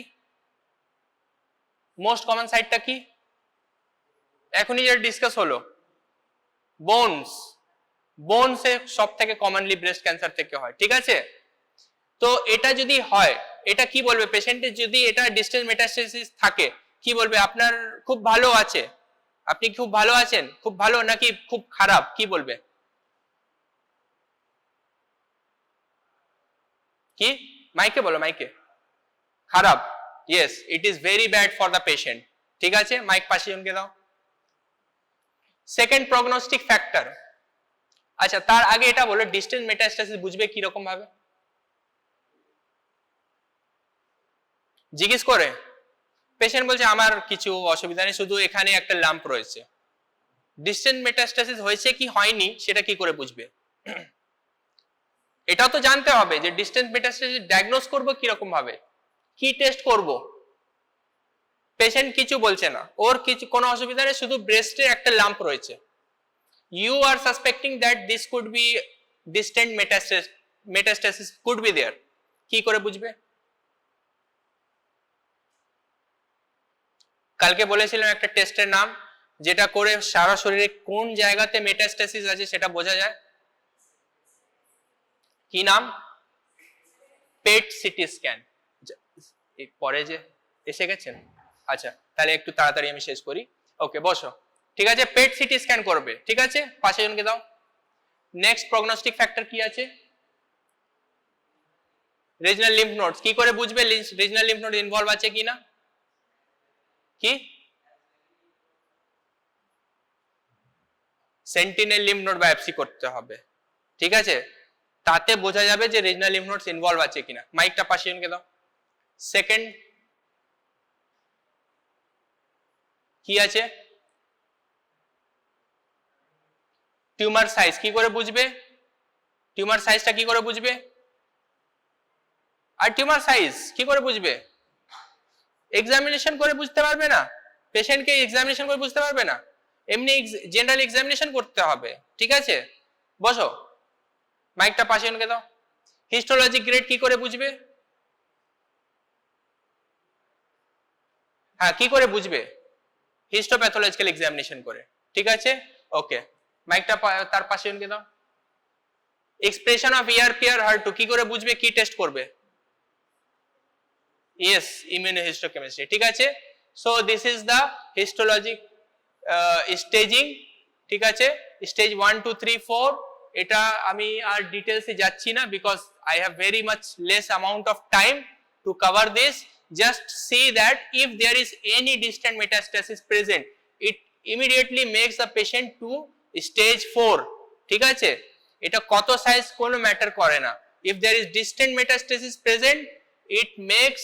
মোস্ট কমন সাইটটা কি এখনই যেটা ডিসকাস হলো? বোনস। বোনসে সব থেকে কমনলি ব্রেস্ট ক্যান্সার থেকে হয়। ঠিক আছে, তো এটা যদি হয়, এটা কি বলবে পেশেন্টের? যদি এটা ডিস্টেন্ট মেটাস্টাসিস থাকে, কি বলবে? আপনার খুব ভালো আছে, আপনি খুব ভালো আছেন, খুব ভালো নাকি খুব খারাপ, কি বলবে? কি? মাইকে বলো, মাইকে। খারাপ। Yes, it is very bad for the patient. ঠিক আছে, মাইক পাশে জনকে দাও। Second prognostic factor. আচ্ছা, তার আগে এটা বলো, ডিস্টেন্ট মেটাস্টাসিস বুঝবে কি রকম ভাবে? জিজ্ঞেস করে পেশেন্ট বলছে আমার কিছু অসুবিধা নেই, শুধু এখানে একটা লাম্প রয়েছে। ডিস্টেন্ট মেটাস্টাসিস হয়েছে কি হয়নি সেটা কি করে বুঝবে? এটাও তো জানতে হবে যে ডিস্টেন্ট মেটাস্টাসিস ডায়াগনোজ করব কি রকম ভাবে, কি টেস্ট করব। পেশেন্ট কিছু বলছে না, ওর কিছু কোনো অসুবিধা নেই, শুধু ব্রেস্টে একটা লাম্প রয়েছে। You are suspecting that this could be distant metastasis could be there, কি করে বুঝবে? কালকে বলেছিলাম একটা টেস্টের নাম, যেটা করে সারা শরীরে কোন জায়গাতে মেটাস্টাসিস আছে সেটা বোঝা যায়। কি নাম? PET CT scan. পরে যে এসে গেছেন, আচ্ছা তাহলে একটু তাড়াতাড়ি আমি শেষ করি। ওকে, বসো। ঠিক আছে, পেট সিটি স্ক্যান করবে। ঠিক আছে, পাশে জনকে দাও। নেক্সট প্রগনোস্টিক ফ্যাক্টর কি আছে? Regional lymph nodes. কি করে বুঝবে রিজনাল লিম্ফ নোড ইনভলভ আছে কিনা? কি? সেন্টিনেল লিম্ফ নোড বায়োপসি করতে হবে। ঠিক আছে, তাতে বোঝা যাবে যে রিজনাল লিম্ফ নোডস ইনভলভ আছে কিনা। মাইকটা পাশে জনকে দাও। সেকেন্ড কি আছে? Tumour size. কি করে বুঝবে? টিউমার সাইজটা কি করে বুঝবে? আর টিউমার সাইজ কি করে বুঝবে? এক্সামিনেশন করে বুঝতে পারবে না, পেশেন্টকে এক্সামিনেশন করে বুঝতে পারবে না, এমনি জেনারেল এক্সামিনেশন করতে হবে। ঠিক আছে, বসো। মাইকটা পাশে জনকে দাও। হিস্টোলজি গ্রেড কি করে বুঝবে? হ্যাঁ, কি করে বুঝবে? হিস্টোপ্যাথোলজিক্যাল এক্সামিনেশন করে। ঠিক আছে, ওকে, মাইকটা তার পাশে জনকে দাও। Expression of ERP R HER2 কি করে বুঝবে? কি টেস্ট করবে? Yes, immunohistochemistry. ঠিক আছে, so this is the histologic staging. ঠিক আছে, স্টেজ 1 2 3 4। এটা আমি আর ডিটেলসে যাচ্ছি না, because I have very much less amount of time to cover this. Just see that if there is any distant metastasis present, it immediately makes the patient to stage 4. ঠিক আছে, এটা কত সাইজ কোনো ম্যাটার করে না। If there is distant metastasis present, it makes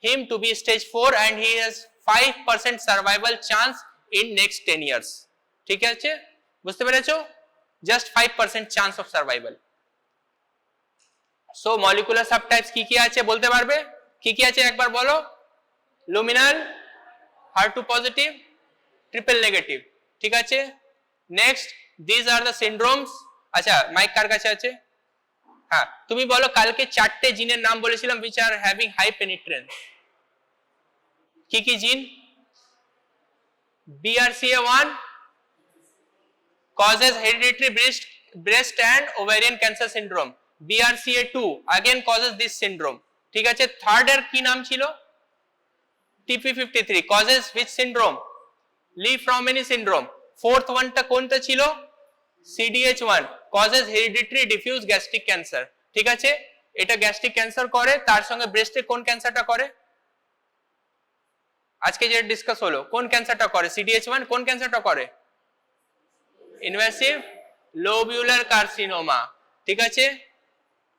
him to be stage 4 and he has 5% survival chance in next 10 years. ঠিক আছে, বুঝতে পেরেছো? Just 5% chance of survival. So molecular subtypes কি কি আছে বলতে পারবে? কি কি আছে একবার বলো? Luminal, HER2 positive, triple negative. ঠিক আছে, নেক্সট, দিস আর দ্য সিনড্রোমস। আচ্ছা, মাইক কার কাছে আছে? হ্যাঁ, তুমি বলো কালকে 4টে জিনের নাম বলেছিলাম which are having high penetrance। কি কি জিন? BRCA1 causes hereditary breast and ovarian cancer syndrome. BRCA2 again causes this syndrome. ঠিক আছে, থার্ড এর কি নাম ছিল? TP53 causes which syndrome? Li-Fraumeni syndrome. Fourth ওয়ানটা কোনটা ছিল? CDH1 causes hereditary diffuse gastric cancer. ঠিক আছে, এটা গ্যাস্ট্রিক ক্যান্সার করে, তার সঙ্গে ব্রেস্টে কোন ক্যান্সারটা করে? আজকে যে ডিসকাস হলো, কোন ক্যান্সারটা করে? CDH1 কোন ক্যান্সারটা করে? Invasive lobular carcinoma. ঠিক আছে,